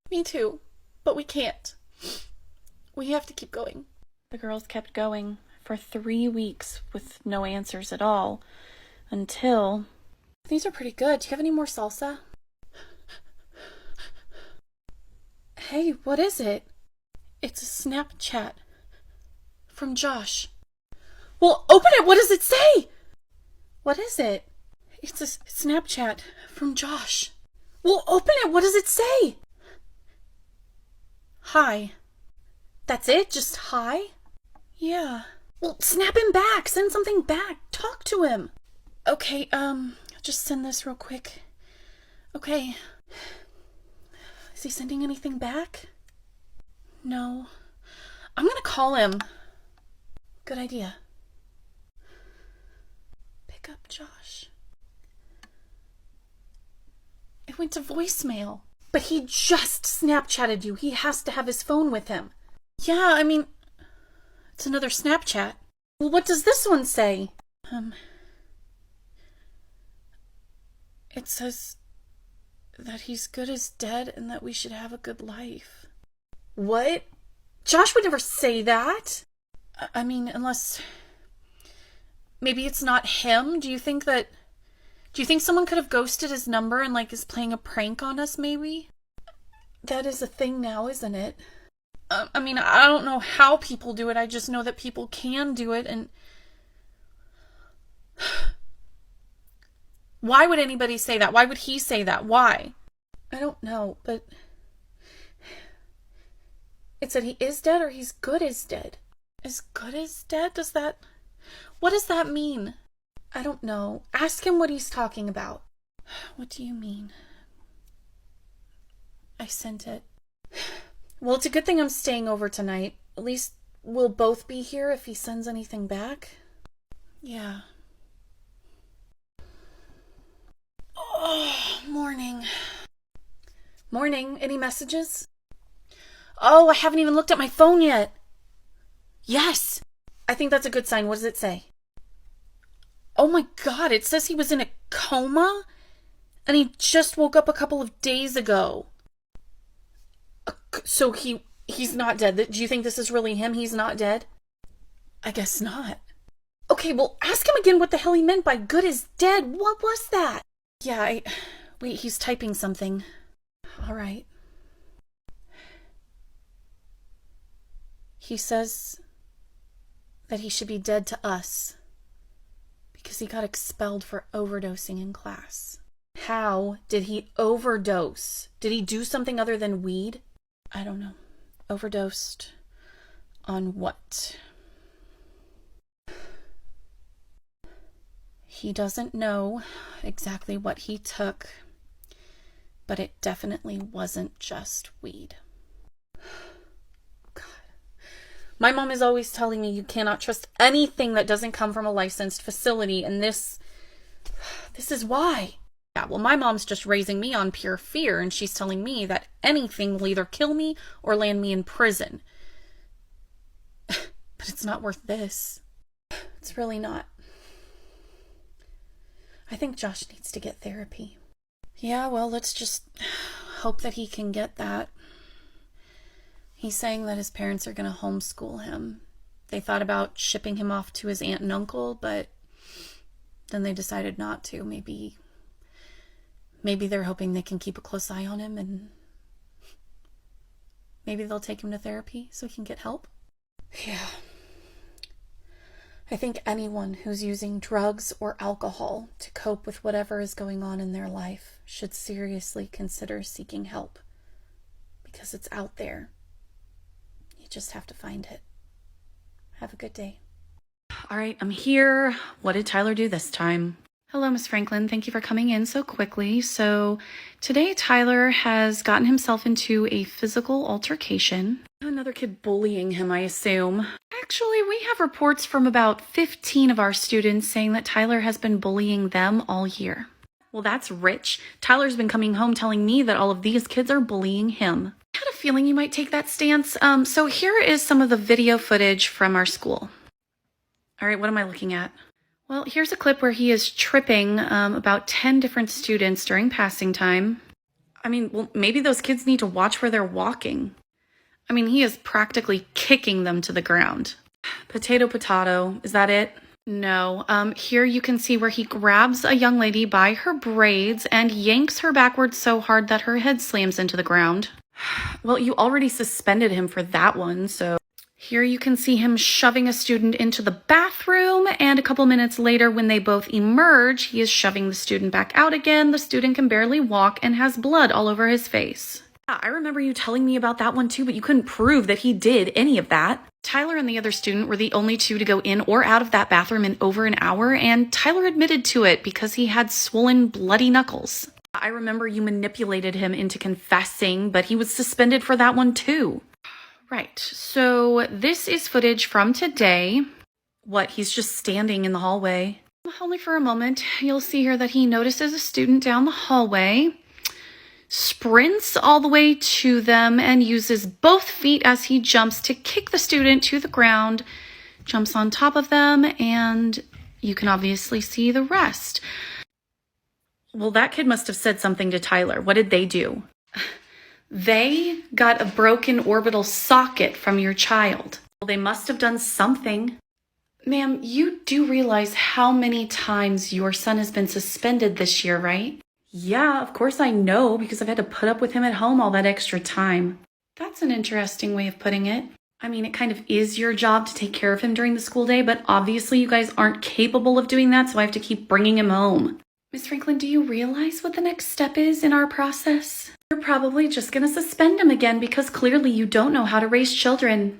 Me too, but we can't. We have to keep going. The girls kept going for 3 weeks with no answers at all, until... These are pretty good. Do you have any more salsa? Hey, what is it? It's a Snapchat from Josh. Well, open it! What does it say? What is it? It's a Snapchat from Josh. Well, open it! What does it say? Hi. That's it? Just hi? Yeah. Well, snap him back. Send something back. Talk to him. Okay, just send this real quick. Okay. Is he sending anything back? No. I'm gonna call him. Good idea. Pick up Josh. It went to voicemail. But he just Snapchatted you. He has to have his phone with him. Yeah, I mean, it's another Snapchat. Well, what does this one say? It says that he's good as dead and that we should have a good life. What? Josh would never say that. I mean, unless... Maybe it's not him? Do you think someone could have ghosted his number and, like, is playing a prank on us, maybe? That is a thing now, isn't it? I mean, I don't know how people do it. I just know that people can do it, and... Why would anybody say that? Why would he say that? Why? I don't know, but... It said he is dead or he's good as dead. As good as dead? What does that mean? I don't know. Ask him what he's talking about. What do you mean? I sent it. Well, it's a good thing I'm staying over tonight. At least we'll both be here if he sends anything back. Yeah. Oh, morning. Morning. Any messages? Oh, I haven't even looked at my phone yet. Yes. I think that's a good sign. What does it say? Oh my God, it says he was in a coma and he just woke up a couple of days ago. So he's not dead. Do you think this is really him? He's not dead? I guess not. Okay, well, ask him again what the hell he meant by good as dead. What was that? Yeah, wait, he's typing something. All right. He says that he should be dead to us because he got expelled for overdosing in class. How did he overdose? Did he do something other than weed? I don't know. Overdosed on what? He doesn't know exactly what he took, but it definitely wasn't just weed. God. My mom is always telling me you cannot trust anything that doesn't come from a licensed facility, and this is why. Yeah, well, my mom's just raising me on pure fear, and she's telling me that anything will either kill me or land me in prison. But it's not worth this. It's really not. I think Josh needs to get therapy. Yeah, well, let's just hope that he can get that. He's saying that his parents are going to homeschool him. They thought about shipping him off to his aunt and uncle, but then they decided not to. Maybe they're hoping they can keep a close eye on him, and maybe they'll take him to therapy so he can get help. Yeah. I think anyone who's using drugs or alcohol to cope with whatever is going on in their life should seriously consider seeking help, because it's out there. You just have to find it. Have a good day. All right, I'm here. What did Tyler do this time? Hello, Miss Franklin. Thank you for coming in so quickly. So today Tyler has gotten himself into a physical altercation. Another kid bullying him, I assume. Actually, we have reports from about 15 of our students saying that Tyler has been bullying them all year. Well, that's rich. Tyler's been coming home telling me that all of these kids are bullying him. I had a feeling you might take that stance. So here is some of the video footage from our school. All right, what am I looking at? Well, here's a clip where he is tripping about 10 different students during passing time. I mean, well, maybe those kids need to watch where they're walking. I mean, he is practically kicking them to the ground. Potato, potato. Is that it? No. Here you can see where he grabs a young lady by her braids and yanks her backwards so hard that her head slams into the ground. Well, you already suspended him for that one, so... Here you can see him shoving a student into the bathroom, and a couple minutes later when they both emerge, he is shoving the student back out again. The student can barely walk and has blood all over his face. Yeah, I remember you telling me about that one too, but you couldn't prove that he did any of that. Tyler and the other student were the only two to go in or out of that bathroom in over an hour, and Tyler admitted to it because he had swollen, bloody knuckles. I remember you manipulated him into confessing, but he was suspended for that one too. Right, so this is footage from today. What, he's just standing in the hallway? Only for a moment. You'll see here that he notices a student down the hallway, sprints all the way to them, and uses both feet as he jumps to kick the student to the ground, jumps on top of them, and you can obviously see the rest. Well, that kid must have said something to Tyler. What did they do? They got a broken orbital socket from your child. Well, they must have done something. Ma'am, you do realize how many times your son has been suspended this year, right? Yeah, of course I know, because I've had to put up with him at home all that extra time. That's an interesting way of putting it. I mean, it kind of is your job to take care of him during the school day, but obviously you guys aren't capable of doing that, so I have to keep bringing him home. Miss Franklin, do you realize what the next step is in our process? You're probably just going to suspend him again because clearly you don't know how to raise children.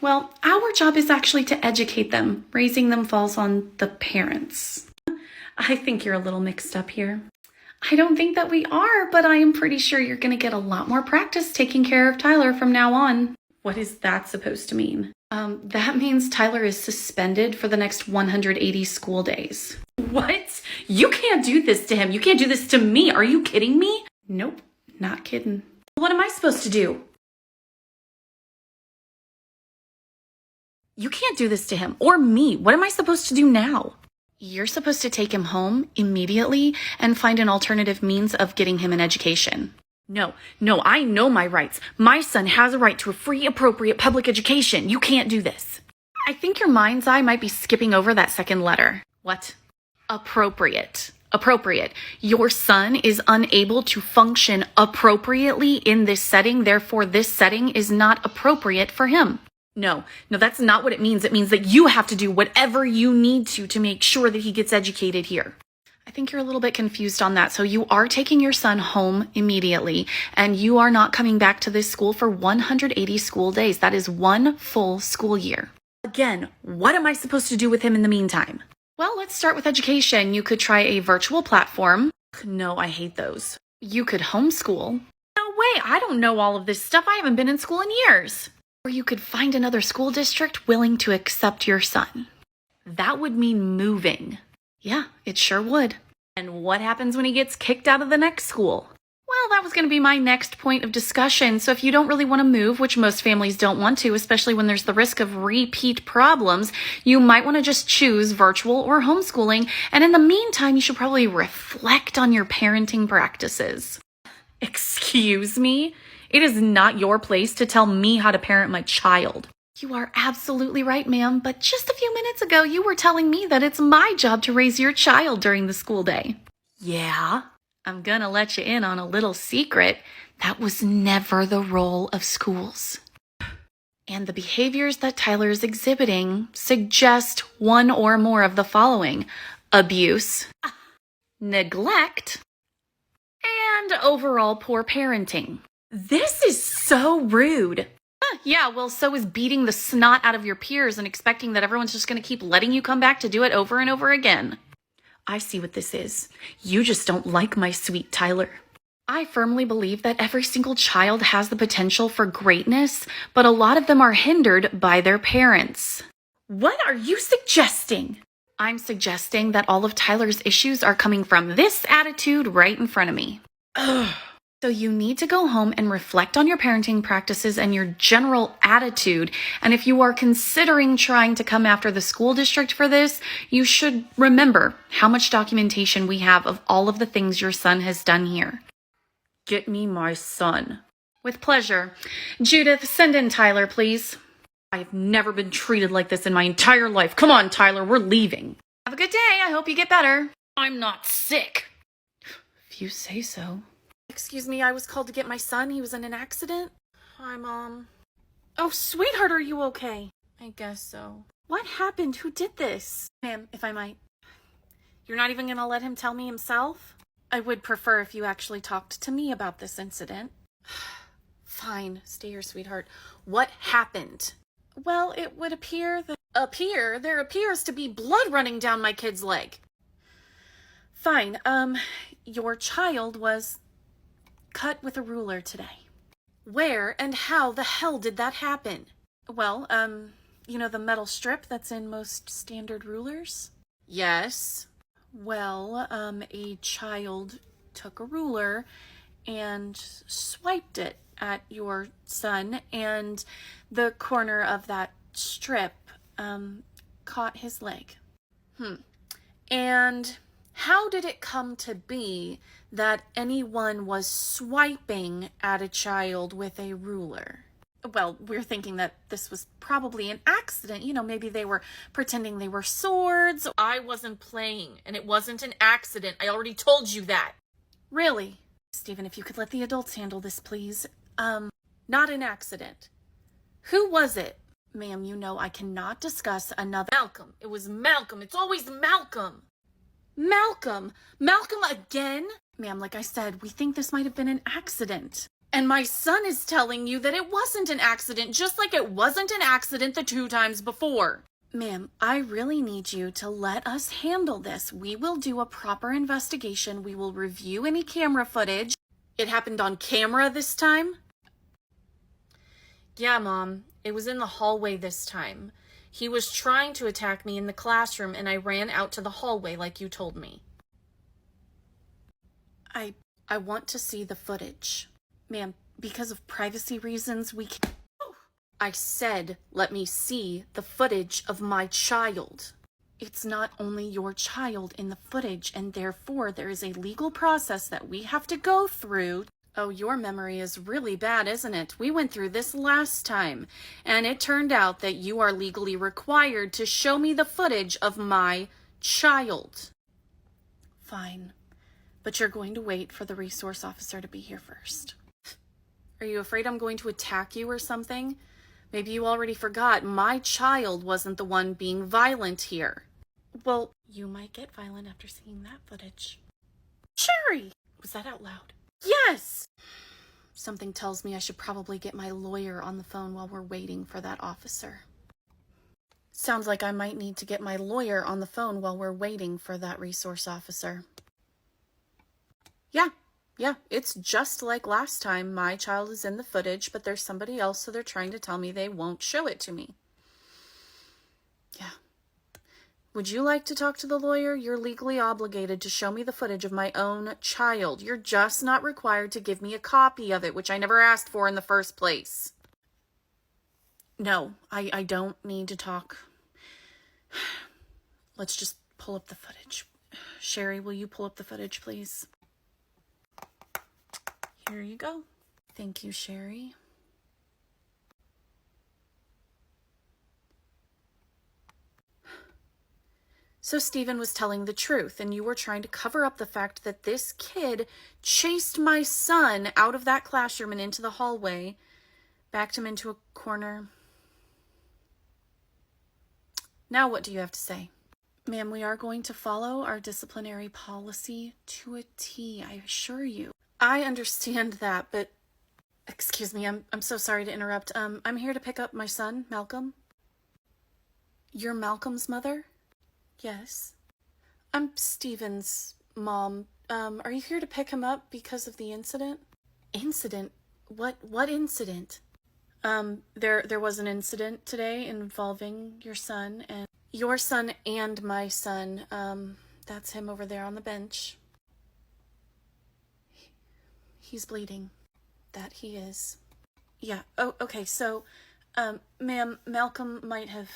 Well, our job is actually to educate them. Raising them falls on the parents. I think you're a little mixed up here. I don't think that we are, but I am pretty sure you're going to get a lot more practice taking care of Tyler from now on. What is that supposed to mean? That means Tyler is suspended for the next 180 school days. What? You can't do this to him. You can't do this to me. Are you kidding me? Nope, not kidding. What am I supposed to do? You can't do this to him or me. What am I supposed to do now? You're supposed to take him home immediately and find an alternative means of getting him an education. No, I know my rights. My son has a right to a free, appropriate public education. You can't do this. I think your mind's eye might be skipping over that second letter. What? Appropriate. Appropriate. Your son is unable to function appropriately in this setting, therefore this setting is not appropriate for him. No, that's not what it means. It means that you have to do whatever you need to make sure that he gets educated here. I think you're a little bit confused on that. So you are taking your son home immediately, and you are not coming back to this school for 180 school days. That is one full school year. Again, what am I supposed to do with him in the meantime? Well, let's start with education. You could try a virtual platform. No, I hate those. You could homeschool. No way, I don't know all of this stuff. I haven't been in school in years. Or you could find another school district willing to accept your son. That would mean moving. Yeah, it sure would. And what happens when he gets kicked out of the next school? Well, that was going to be my next point of discussion. So if you don't really want to move, which most families don't want to, especially when there's the risk of repeat problems, you might want to just choose virtual or homeschooling. And in the meantime, you should probably reflect on your parenting practices. Excuse me? It is not your place to tell me how to parent my child. You are absolutely right, ma'am, but just a few minutes ago you were telling me that it's my job to raise your child during the school day. Yeah, I'm gonna let you in on a little secret. That was never the role of schools. And the behaviors that Tyler is exhibiting suggest one or more of the following: abuse, neglect, and overall poor parenting. This is so rude. Yeah, well, so is beating the snot out of your peers and expecting that everyone's just going to keep letting you come back to do it over and over again. I see what this is. You just don't like my sweet Tyler. I firmly believe that every single child has the potential for greatness, but a lot of them are hindered by their parents. What are you suggesting? I'm suggesting that all of Tyler's issues are coming from this attitude right in front of me. Ugh. So you need to go home and reflect on your parenting practices and your general attitude. And if you are considering trying to come after the school district for this, you should remember how much documentation we have of all of the things your son has done here. Get me my son. With pleasure. Judith, send in Tyler, please. I've never been treated like this in my entire life. Come on, Tyler, we're leaving. Have a good day. I hope you get better. I'm not sick. If you say so. Excuse me, I was called to get my son. He was in an accident. Hi, Mom. Oh, sweetheart, are you okay? I guess so. What happened? Who did this? Ma'am, if I might. You're not even going to let him tell me himself? I would prefer if you actually talked to me about this incident. Fine, stay here, sweetheart. What happened? Well, it would appear that... There appears to be blood running down my kid's leg. Fine, your child was cut with a ruler today. Where and how the hell did that happen? Well, you know the metal strip that's in most standard rulers? Yes. Well, a child took a ruler and swiped it at your son, and the corner of that strip, caught his leg. And how did it come to be that anyone was swiping at a child with a ruler? Well, we're thinking that this was probably an accident. You know, maybe they were pretending they were swords. I wasn't playing, and it wasn't an accident. I already told you that. Really? Stephen, if you could let the adults handle this, please. Not an accident. Who was it? Ma'am, you know I cannot discuss another... Malcolm. It was Malcolm. It's always Malcolm. Malcolm? Malcolm again? Ma'am, like I said, we think this might have been an accident. And my son is telling you that it wasn't an accident, just like it wasn't an accident the 2 times before. Ma'am, I really need you to let us handle this. We will do a proper investigation. We will review any camera footage. It happened on camera this time? Yeah, Mom. It was in the hallway this time. He was trying to attack me in the classroom, and I ran out to the hallway like you told me. I want to see the footage. Ma'am, because of privacy reasons, we can't... I said, let me see the footage of my child. It's not only your child in the footage, and therefore there is a legal process that we have to go through. Oh, your memory is really bad, isn't it? We went through this last time, and it turned out that you are legally required to show me the footage of my child. Fine, but you're going to wait for the resource officer to be here first. Are you afraid I'm going to attack you or something? Maybe you already forgot my child wasn't the one being violent here. Well, you might get violent after seeing that footage. Sherry! Was that out loud? Yes! Something tells me I should probably get my lawyer on the phone while we're waiting for that officer. Sounds like I might need to get my lawyer on the phone while we're waiting for that resource officer. Yeah, it's just like last time. My child is in the footage, but there's somebody else, so they're trying to tell me they won't show it to me. Yeah. Would you like to talk to the lawyer? You're legally obligated to show me the footage of my own child. You're just not required to give me a copy of it, which I never asked for in the first place. No, I don't need to talk. Let's just pull up the footage. Sherry, will you pull up the footage, please? Here you go. Thank you, Sherry. So Stephen was telling the truth, and you were trying to cover up the fact that this kid chased my son out of that classroom and into the hallway, backed him into a corner. Now what do you have to say? Ma'am, we are going to follow our disciplinary policy to a T, I assure you. I understand that, but excuse me, I'm so sorry to interrupt. I'm here to pick up my son, Malcolm. You're Malcolm's mother? Yes. I'm Stephen's mom. Are you here to pick him up because of the incident? Incident? What incident? There was an incident today involving your son and my son. That's him over there on the bench. He's bleeding. That he is. Yeah. Oh, okay. So, ma'am, Malcolm might have...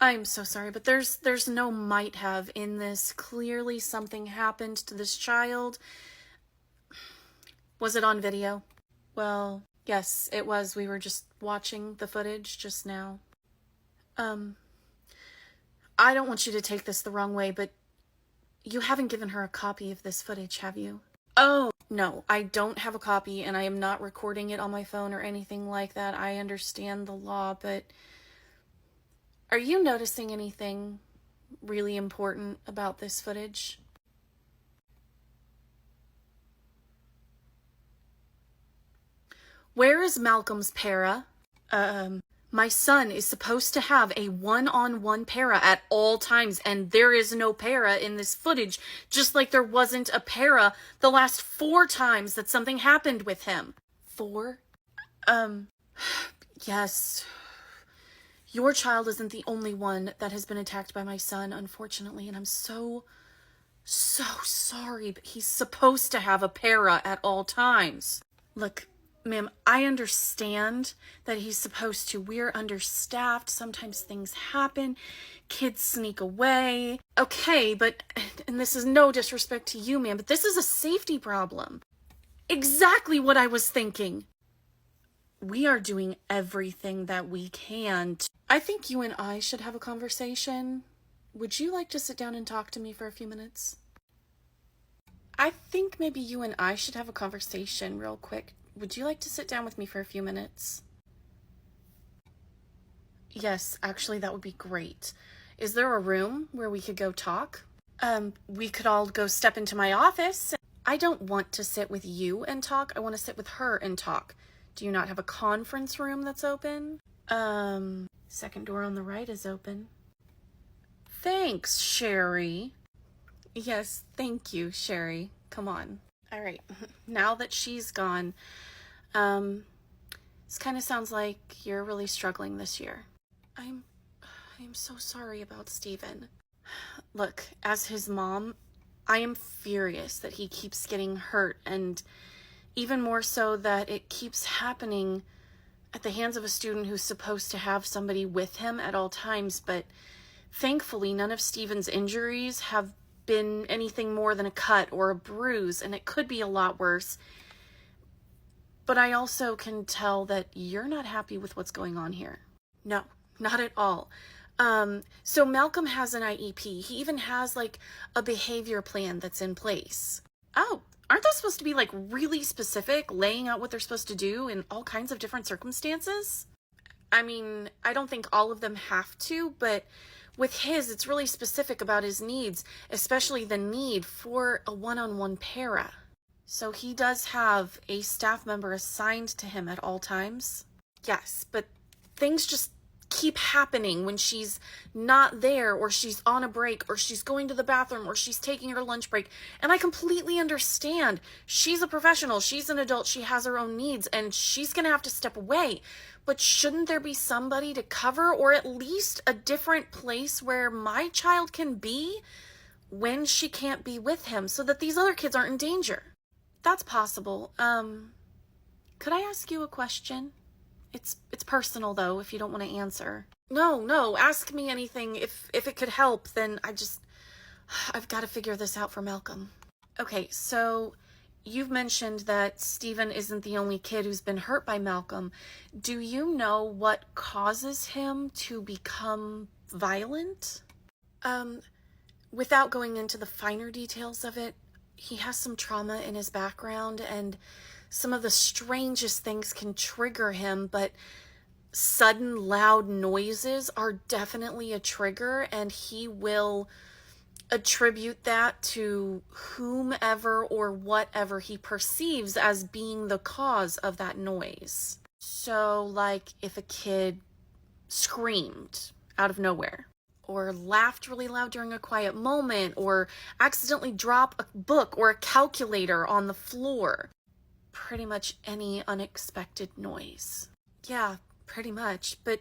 I'm so sorry, but there's no might have in this. Clearly something happened to this child. Was it on video? Well, yes, it was. We were just watching the footage just now. I don't want you to take this the wrong way, but you haven't given her a copy of this footage, have you? Oh, no, I don't have a copy, and I am not recording it on my phone or anything like that. I understand the law, but... Are you noticing anything really important about this footage? Where is Malcolm's para? My son is supposed to have a one-on-one para at all times, and there is no para in this footage, just like there wasn't a para the last 4 times that something happened with him. 4? Yes. Your child isn't the only one that has been attacked by my son, unfortunately, and I'm so sorry, but he's supposed to have a para at all times. Look, ma'am, I understand that he's supposed to. We're understaffed. Sometimes things happen. Kids sneak away. Okay, but, and this is no disrespect to you, ma'am, but this is a safety problem. Exactly what I was thinking. We are doing everything that we can. I think you and I should have a conversation. Would you like to sit down and talk to me for a few minutes? I think maybe you and I should have a conversation real quick. Would you like to sit down with me for a few minutes? Yes, actually, that would be great. Is there a room where we could go talk? We could all go step into my office. I don't want to sit with you and talk. I want to sit with her and talk. Do you not have a conference room that's open? Second door on the right is open. Thanks, Sherry. Yes, thank you, Sherry. Come on. All right, now that she's gone, this kind of sounds like you're really struggling this year. I'm so sorry about Stephen. Look, as his mom, I am furious that he keeps getting hurt, and even more so that it keeps happening at the hands of a student who's supposed to have somebody with him at all times, but thankfully none of Stephen's injuries have been anything more than a cut or a bruise, and it could be a lot worse. But I also can tell that you're not happy with what's going on here. No, not at all. So Malcolm has an IEP. He even has like a behavior plan that's in place. Oh, aren't those supposed to be like really specific, laying out what they're supposed to do in all kinds of different circumstances? I mean, I don't think all of them have to, but with his, it's really specific about his needs, especially the need for a one-on-one para. So he does have a staff member assigned to him at all times. Yes, but things just keep happening when she's not there, or she's on a break, or she's going to the bathroom, or she's taking her lunch break. And I completely understand. She's a professional. She's an adult. She has her own needs, and she's going to have to step away. But shouldn't there be somebody to cover, or at least a different place where my child can be when she can't be with him, so that these other kids aren't in danger? That's possible. Could I ask you a question? It's personal, though, if you don't want to answer. No, ask me anything. If it could help, then I've got to figure this out for Malcolm. Okay, so you've mentioned that Stephen isn't the only kid who's been hurt by Malcolm. Do you know what causes him to become violent? Without going into the finer details of it, he has some trauma in his background, and some of the strangest things can trigger him, but sudden loud noises are definitely a trigger, and he will attribute that to whomever or whatever he perceives as being the cause of that noise. So, like, if a kid screamed out of nowhere, or laughed really loud during a quiet moment, or accidentally drop a book or a calculator on the floor. Pretty much any unexpected noise. Yeah, pretty much. But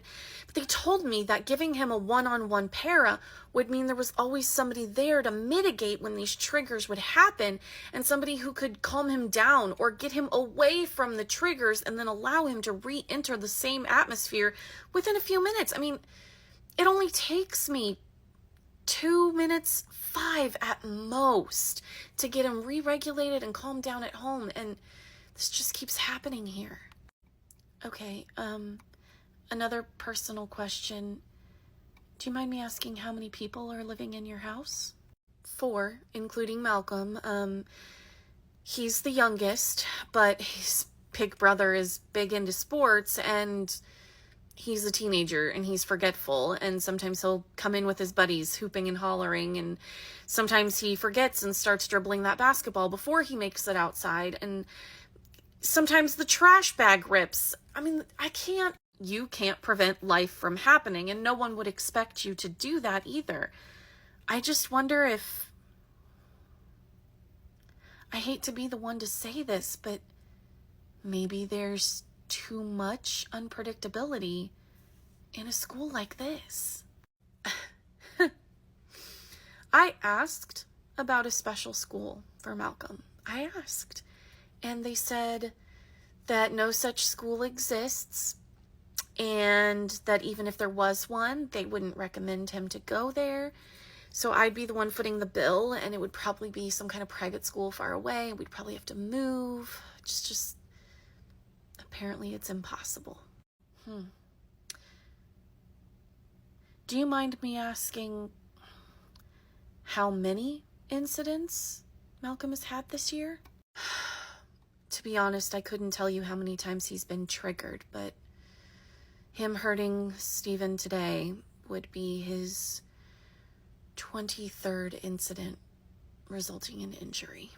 they told me that giving him a one-on-one para would mean there was always somebody there to mitigate when these triggers would happen, and somebody who could calm him down or get him away from the triggers and then allow him to re-enter the same atmosphere within a few minutes. I mean, it only takes me 2 minutes, 5 at most, to get him re-regulated and calmed down at home, and this just keeps happening here. Okay, another personal question. Do you mind me asking how many people are living in your house? 4, including Malcolm. He's the youngest, but his big brother is big into sports, and he's a teenager, and he's forgetful, and sometimes he'll come in with his buddies hooping and hollering, and sometimes he forgets and starts dribbling that basketball before he makes it outside, and sometimes the trash bag rips. I mean, you can't prevent life from happening, and no one would expect you to do that either. I just wonder if, I hate to be the one to say this, but maybe there's too much unpredictability in a school like this. I asked about a special school for Malcolm. I asked, and they said that no such school exists, and that even if there was one, they wouldn't recommend him to go there. So I'd be the one footing the bill, and it would probably be some kind of private school far away. We'd probably have to move. Just apparently it's impossible. Do you mind me asking how many incidents Malcolm has had this year? To be honest, I couldn't tell you how many times he's been triggered, but him hurting Stephen today would be his 23rd incident resulting in injury.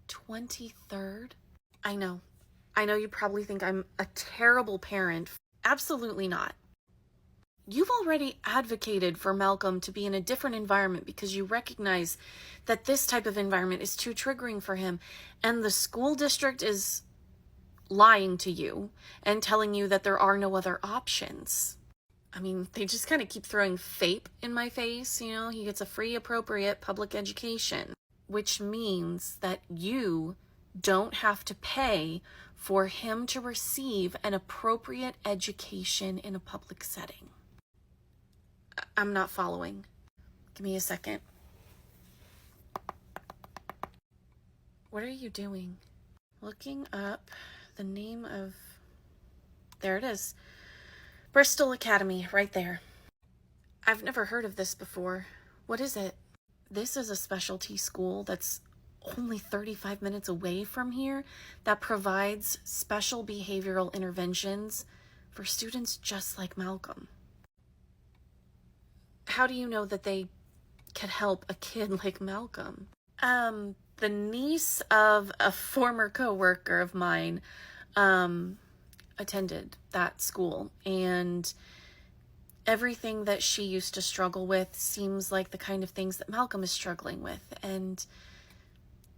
23rd? I know you probably think I'm a terrible parent. Absolutely not. You've already advocated for Malcolm to be in a different environment because you recognize that this type of environment is too triggering for him, and the school district is lying to you and telling you that there are no other options. I mean, they just kind of keep throwing FAPE in my face, you know, he gets a free appropriate public education, which means that you don't have to pay for him to receive an appropriate education in a public setting. I'm not following. Give me a second. What are you doing? Looking up the name of... There it is. Bristol Academy, right there. I've never heard of this before. What is it? This is a specialty school that's only 35 minutes away from here that provides special behavioral interventions for students just like Malcolm. How do you know that they could help a kid like Malcolm? The niece of a former coworker of mine attended that school, and everything that she used to struggle with seems like the kind of things that Malcolm is struggling with, and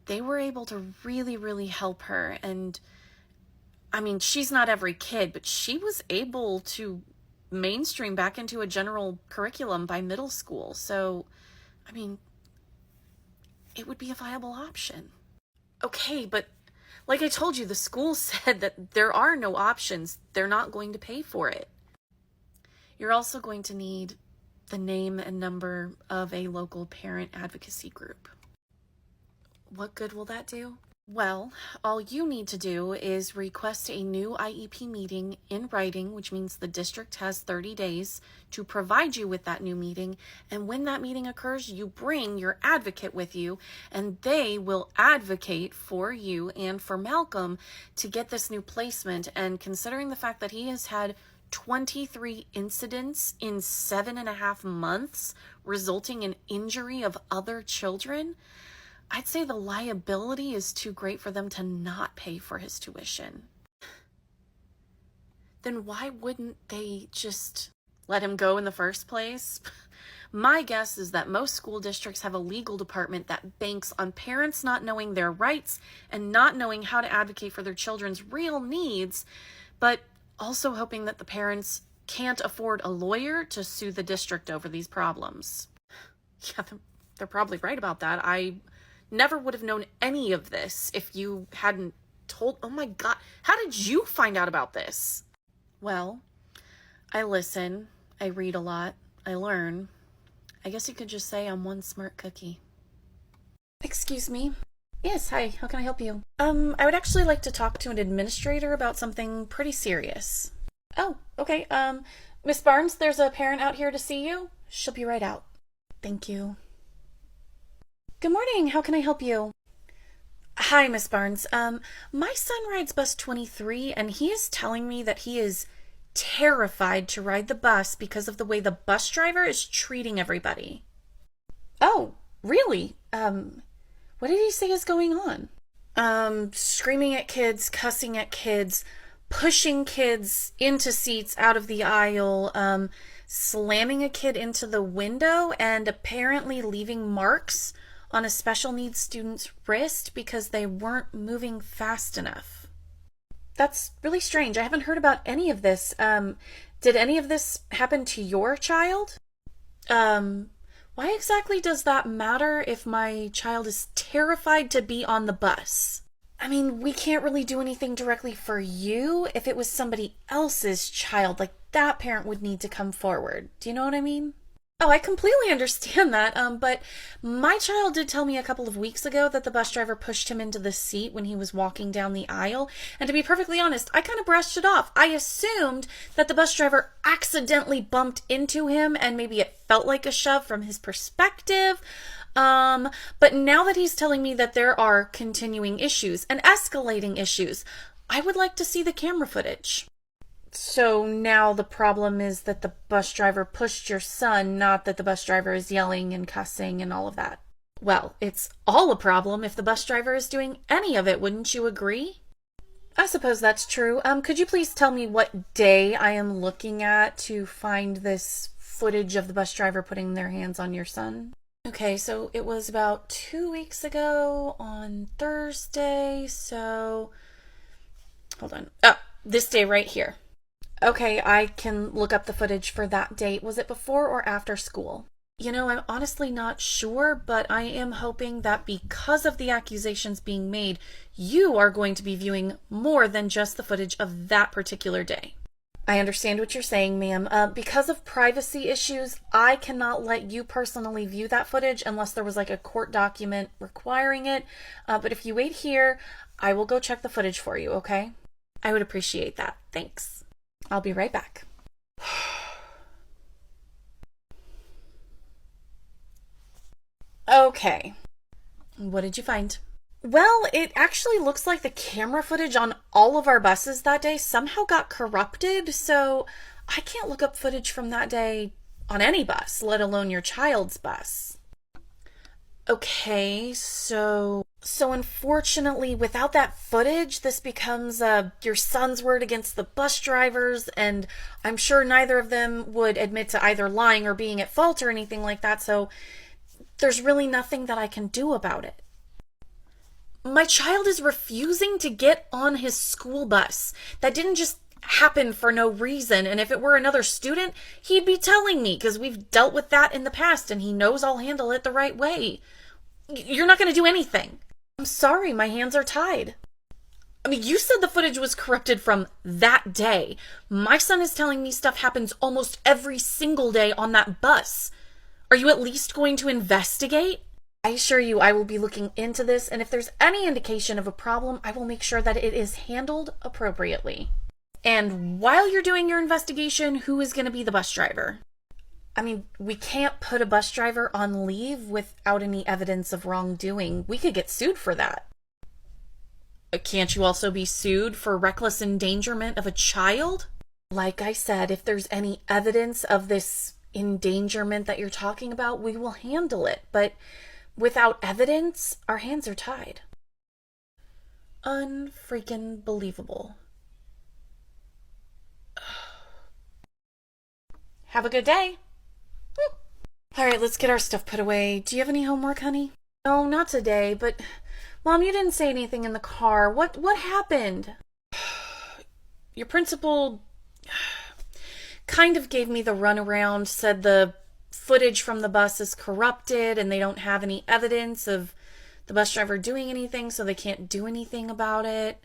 they were able to really, really help her. And I mean, she's not every kid, but she was able to mainstream back into a general curriculum by middle school. So, I mean, it would be a viable option. Okay, but like I told you, the school said that there are no options. They're not going to pay for it. You're also going to need the name and number of a local parent advocacy group. What good will that do? Well, all you need to do is request a new IEP meeting in writing, which means the district has 30 days to provide you with that new meeting. And when that meeting occurs, you bring your advocate with you, and they will advocate for you and for Malcolm to get this new placement. And considering the fact that he has had 23 incidents in 7.5 months, resulting in injury of other children, I'd say the liability is too great for them to not pay for his tuition. Then why wouldn't they just let him go in the first place? My guess is that most school districts have a legal department that banks on parents not knowing their rights and not knowing how to advocate for their children's real needs, but also hoping that the parents can't afford a lawyer to sue the district over these problems. Yeah, they're probably right about that. I never would have known any of this if you hadn't told. Oh my God, how did you find out about this? Well, I listen, I read a lot, I learn. I guess you could just say I'm one smart cookie. Excuse me. Yes, hi, how can I help you? I would actually like to talk to an administrator about something pretty serious. Oh, okay. Miss Barnes, there's a parent out here to see you. She'll be right out. Thank you. Good morning, how can I help you? Hi, Miss Barnes. My son rides bus 23, and he is telling me that he is terrified to ride the bus because of the way the bus driver is treating everybody. Oh, really? What did he say is going on? Screaming at kids, cussing at kids, pushing kids into seats out of the aisle, slamming a kid into the window, and apparently leaving marks on a special needs student's wrist because they weren't moving fast enough. That's really strange. I haven't heard about any of this. Did any of this happen to your child? Why exactly does that matter if my child is terrified to be on the bus? I mean, we can't really do anything directly for you. If it was somebody else's child, like that parent would need to come forward. Do you know what I mean? Oh, I completely understand that, but my child did tell me a couple of weeks ago that the bus driver pushed him into the seat when he was walking down the aisle, and to be perfectly honest, I kind of brushed it off. I assumed that the bus driver accidentally bumped into him, and maybe it felt like a shove from his perspective, but now that he's telling me that there are continuing issues and escalating issues, I would like to see the camera footage. So now the problem is that the bus driver pushed your son, not that the bus driver is yelling and cussing and all of that. Well, it's all a problem if the bus driver is doing any of it, wouldn't you agree? I suppose that's true. Could you please tell me what day I am looking at to find this footage of the bus driver putting their hands on your son? Okay, so it was about 2 weeks ago on Thursday, so hold on. Oh, this day right here. Okay, I can look up the footage for that date. Was it before or after school? You know, I'm honestly not sure, but I am hoping that because of the accusations being made, you are going to be viewing more than just the footage of that particular day. I understand what you're saying, ma'am. Because of privacy issues, I cannot let you personally view that footage unless there was like a court document requiring it. But if you wait here, I will go check the footage for you, okay? I would appreciate that. Thanks. I'll be right back. Okay. What did you find? Well, it actually looks like the camera footage on all of our buses that day somehow got corrupted, so I can't look up footage from that day on any bus, let alone your child's bus. Okay, so unfortunately, without that footage, this becomes your son's word against the bus drivers, and I'm sure neither of them would admit to either lying or being at fault or anything like that, so there's really nothing that I can do about it. My child is refusing to get on his school bus. That didn't just happen for no reason, and if it were another student, he'd be telling me, because we've dealt with that in the past, and he knows I'll handle it the right way. You're not going to do anything. I'm sorry, my hands are tied. I mean, you said the footage was corrupted from that day. My son is telling me stuff happens almost every single day on that bus. Are you at least going to investigate? I assure you I will be looking into this, and if there's any indication of a problem, I will make sure that it is handled appropriately. And while you're doing your investigation, who is going to be the bus driver? I mean, we can't put a bus driver on leave without any evidence of wrongdoing. We could get sued for that. Can't you also be sued for reckless endangerment of a child? Like I said, if there's any evidence of this endangerment that you're talking about, we will handle it. But without evidence, our hands are tied. Unfreaking believable. Have a good day. All right, let's get our stuff put away. Do you have any homework, honey? No, not today, but Mom, you didn't say anything in the car. What happened? Your principal kind of gave me the runaround, said the footage from the bus is corrupted and they don't have any evidence of the bus driver doing anything, so they can't do anything about it.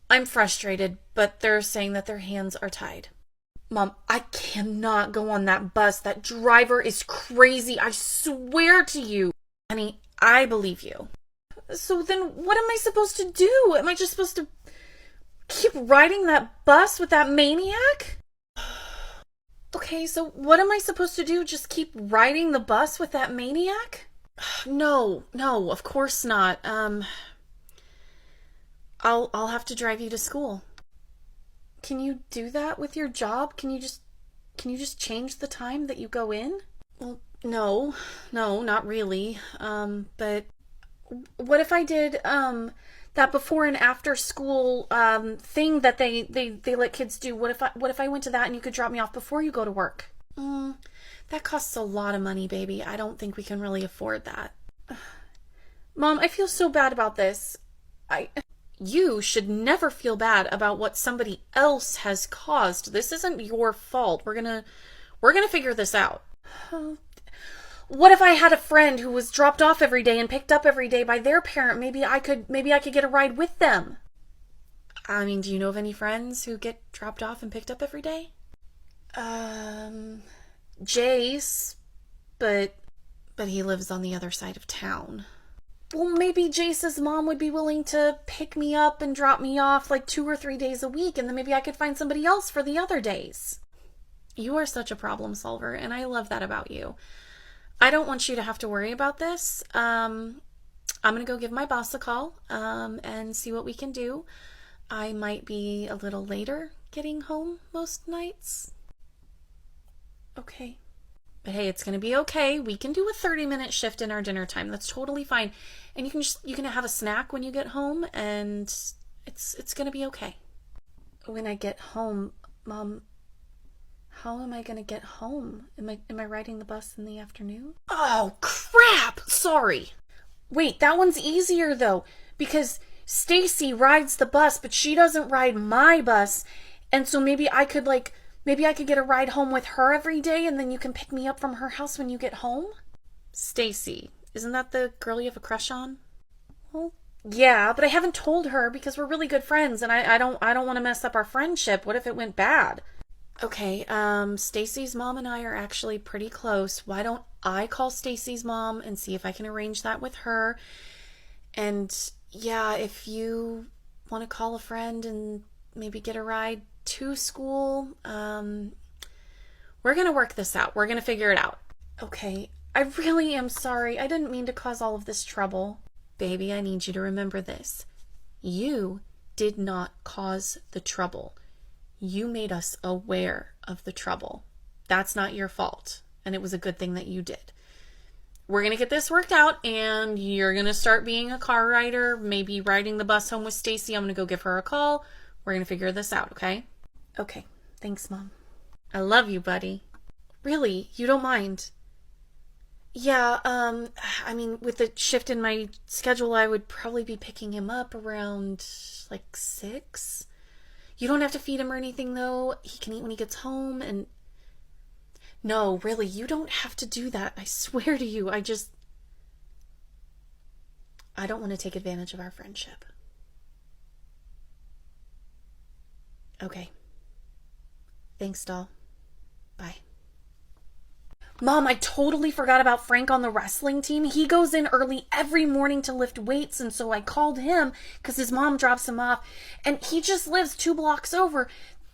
I'm frustrated, but they're saying that their hands are tied. Mom, I cannot go on that bus. That driver is crazy. I swear to you. Honey, I believe you. So then what am I supposed to do? Am I just supposed to keep riding that bus with that maniac? Okay, so what am I supposed to do? Just keep riding the bus with that maniac? No, of course not. I'll have to drive you to school. Can you do that with your job? Can you just change the time that you go in? Well, no, not really. But what if I did that before and after school thing that they let kids do? What if I went to that and you could drop me off before you go to work? That costs a lot of money, baby. I don't think we can really afford that. Mom, I feel so bad about this. You should never feel bad about what somebody else has caused. This isn't your fault. We're gonna figure this out. What if I had a friend who was dropped off every day and picked up every day by their parent? Maybe I could get a ride with them. I mean, do you know of any friends who get dropped off and picked up every day? Jace, but he lives on the other side of town. Well, maybe Jace's mom would be willing to pick me up and drop me off like 2 or 3 days a week, and then maybe I could find somebody else for the other days. You are such a problem solver, and I love that about you. I don't want you to have to worry about this. I'm going to go give my boss a call and see what we can do. I might be a little later getting home most nights. Okay. But hey, it's going to be okay. We can do a 30-minute shift in our dinner time. That's totally fine. And you can have a snack when you get home, and it's going to be okay. When I get home, Mom, how am I going to get home? Am I riding the bus in the afternoon? Oh, crap! Sorry. Wait, that one's easier though, because Stacy rides the bus, but she doesn't ride my bus. And so maybe I could get a ride home with her every day, and then you can pick me up from her house when you get home? Stacy, isn't that the girl you have a crush on? Well, yeah, but I haven't told her because we're really good friends, and I don't want to mess up our friendship. What if it went bad? Okay, Stacy's mom and I are actually pretty close. Why don't I call Stacy's mom and see if I can arrange that with her? And yeah, if you want to call a friend and maybe get a ride to school, we're gonna work this out. We're gonna figure it out. Okay, I really am sorry. I didn't mean to cause all of this trouble. Baby, I need you to remember this. You did not cause the trouble. You made us aware of the trouble. That's not your fault, and it was a good thing that you did. We're gonna get this worked out, and you're gonna start being a car rider, maybe riding the bus home with Stacy. I'm gonna go give her a call. We're gonna figure this out, okay? Okay, thanks, Mom. I love you, buddy. Really? You don't mind? Yeah, I mean, with the shift in my schedule, I would probably be picking him up around, like, 6. You don't have to feed him or anything, though. He can eat when he gets home, and... No, really, you don't have to do that. I swear to you, I don't want to take advantage of our friendship. Okay. Thanks, doll. Bye. Mom, I totally forgot about Frank on the wrestling team. He goes in early every morning to lift weights, and so I called him because his mom drops him off, and he just lives 2 blocks over.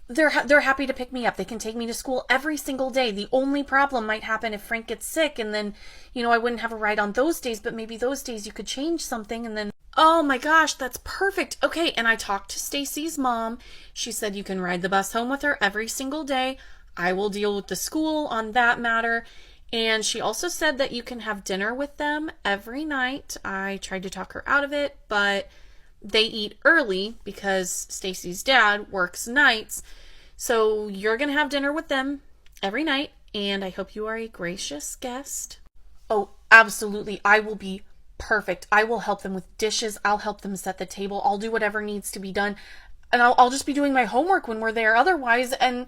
They're happy to pick me up. They can take me to school every single day. The only problem might happen if Frank gets sick, and then, I wouldn't have a ride on those days, but maybe those days you could change something, and then... Oh my gosh, that's perfect. Okay, and I talked to Stacy's mom. She said you can ride the bus home with her every single day. I will deal with the school on that matter. And she also said that you can have dinner with them every night. I tried to talk her out of it, but they eat early because Stacy's dad works nights. So you're going to have dinner with them every night, and I hope you are a gracious guest. Oh, absolutely. I will be perfect. I will help them with dishes. I'll help them set the table. I'll do whatever needs to be done. And I'll just be doing my homework when we're there otherwise. And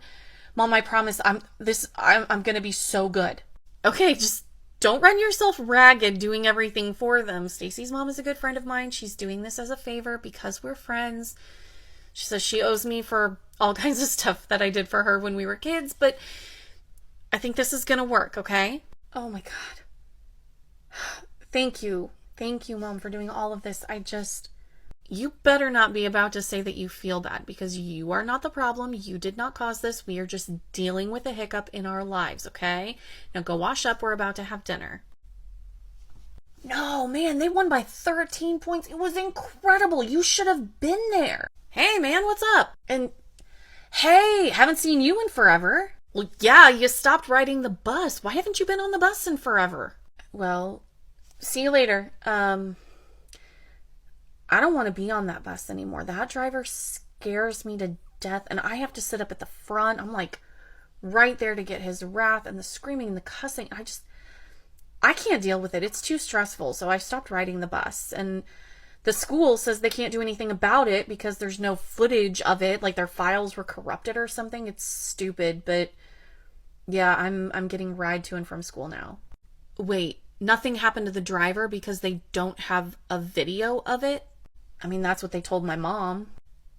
Mom, I promise I'm going to be so good. Okay, just don't run yourself ragged doing everything for them. Stacy's mom is a good friend of mine. She's doing this as a favor because we're friends. She says she owes me for all kinds of stuff that I did for her when we were kids, but I think this is going to work, okay? Oh my God. Thank you. Thank you, Mom, for doing all of this. You better not be about to say that you feel bad, because you are not the problem. You did not cause this. We are just dealing with a hiccup in our lives, okay? Now go wash up. We're about to have dinner. No, man, they won by 13 points. It was incredible. You should have been there. Hey, man, what's up? And hey, haven't seen you in forever. Well, yeah, you stopped riding the bus. Why haven't you been on the bus in forever? Well, see you later. I don't want to be on that bus anymore. That driver scares me to death, and I have to sit up at the front. I'm like right there to get his wrath and the screaming and the cussing. I can't deal with it. It's too stressful. So I stopped riding the bus, and the school says they can't do anything about it because there's no footage of it. Like their files were corrupted or something. It's stupid, but yeah, I'm getting ride to and from school now. Wait, nothing happened to the driver because they don't have a video of it? I mean, that's what they told my mom.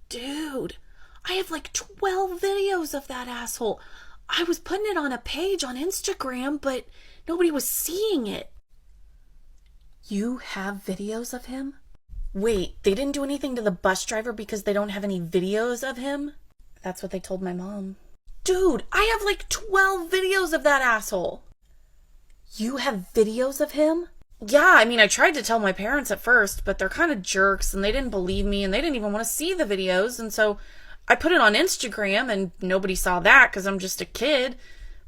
Dude, I have like 12 videos of that asshole. I was putting it on a page on Instagram, but nobody was seeing it. You have videos of him? Wait, they didn't do anything to the bus driver because they don't have any videos of him? That's what they told my mom. Dude, I have like 12 videos of that asshole. You have videos of him? Yeah, I mean, I tried to tell my parents at first, but they're kind of jerks and they didn't believe me and they didn't even want to see the videos. And so I put it on Instagram and nobody saw that because I'm just a kid.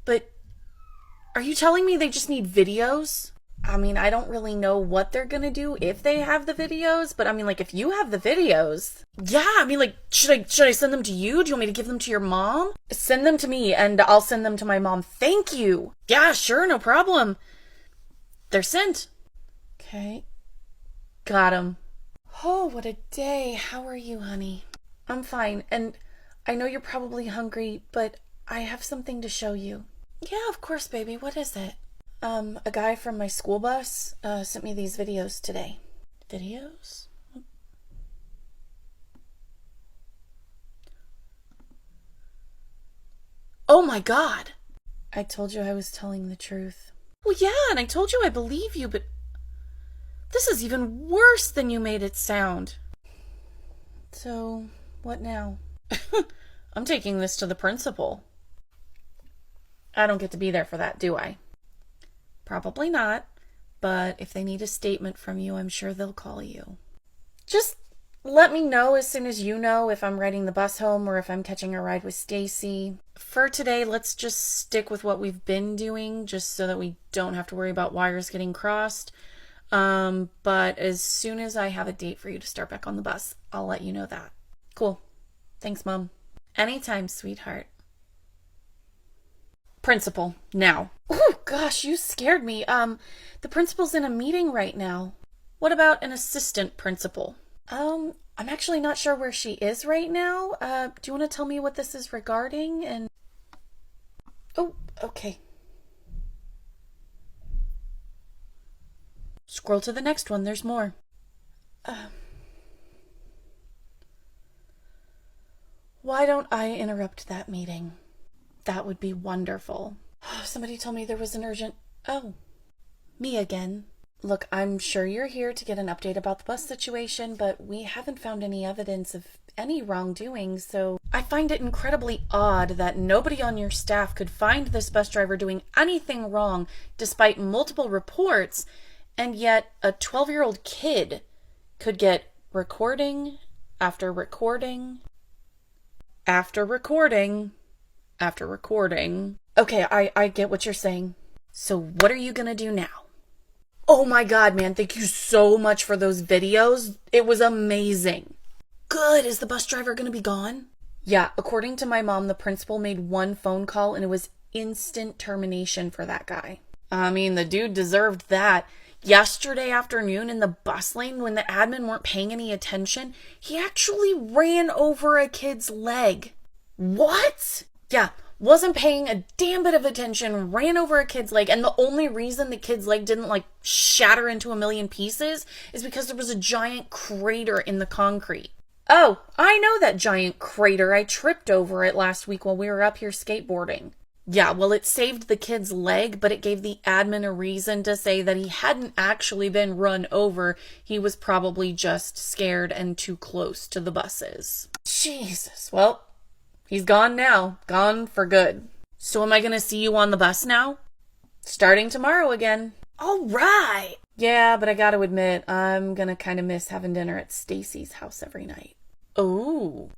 But are you telling me they just need videos? I mean, I don't really know what they're going to do if they have the videos, but I mean, like, if you have the videos, yeah, I mean, like, should I send them to you? Do you want me to give them to your mom? Send them to me and I'll send them to my mom. Thank you. Yeah, sure, no problem. They're sent. Okay. Got him. Oh, what a day. How are you, honey? I'm fine. And I know you're probably hungry, but I have something to show you. Yeah, of course, baby. What is it? A guy from my school bus sent me these videos today. Videos? Oh my God! I told you I was telling the truth. Well, yeah, and I told you I believe you, but this is even worse than you made it sound. So, what now? I'm taking this to the principal. I don't get to be there for that, do I? Probably not, but if they need a statement from you, I'm sure they'll call you. Just let me know as soon as you know if I'm riding the bus home or if I'm catching a ride with Stacy. For today, let's just stick with what we've been doing, just so that we don't have to worry about wires getting crossed. But as soon as I have a date for you to start back on the bus, I'll let you know that. Cool. Thanks, Mom. Anytime, sweetheart. Principal, now. Oh, gosh, you scared me. The principal's in a meeting right now. What about an assistant principal? I'm actually not sure where she is right now. Do you want to tell me what this is regarding? And oh, okay. Scroll to the next one. There's more. Why don't I interrupt that meeting? That would be wonderful. Somebody told me there was an urgent... Oh, me again. Look, I'm sure you're here to get an update about the bus situation, but we haven't found any evidence of any wrongdoing, so I find it incredibly odd that nobody on your staff could find this bus driver doing anything wrong despite multiple reports, and yet a 12-year-old kid could get recording after recording after recording after recording. Okay, I get what you're saying. So what are you gonna do now? Oh my God, man, thank you so much for those videos. It was amazing. Good, is the bus driver gonna be gone? Yeah, according to my mom, the principal made one phone call and it was instant termination for that guy. I mean, the dude deserved that. Yesterday afternoon in the bus lane, when the admin weren't paying any attention, he actually ran over a kid's leg. What? Yeah, wasn't paying a damn bit of attention, ran over a kid's leg, and the only reason the kid's leg didn't shatter into a million pieces is because there was a giant crater in the concrete. Oh, I know that giant crater. I tripped over it last week while we were up here skateboarding. Yeah, well, it saved the kid's leg, but it gave the admin a reason to say that he hadn't actually been run over. He was probably just scared and too close to the buses. Jesus. Well, he's gone now. Gone for good. So am I going to see you on the bus now? Starting tomorrow again. All right. Yeah, but I got to admit, I'm going to kind of miss having dinner at Stacy's house every night. Oh,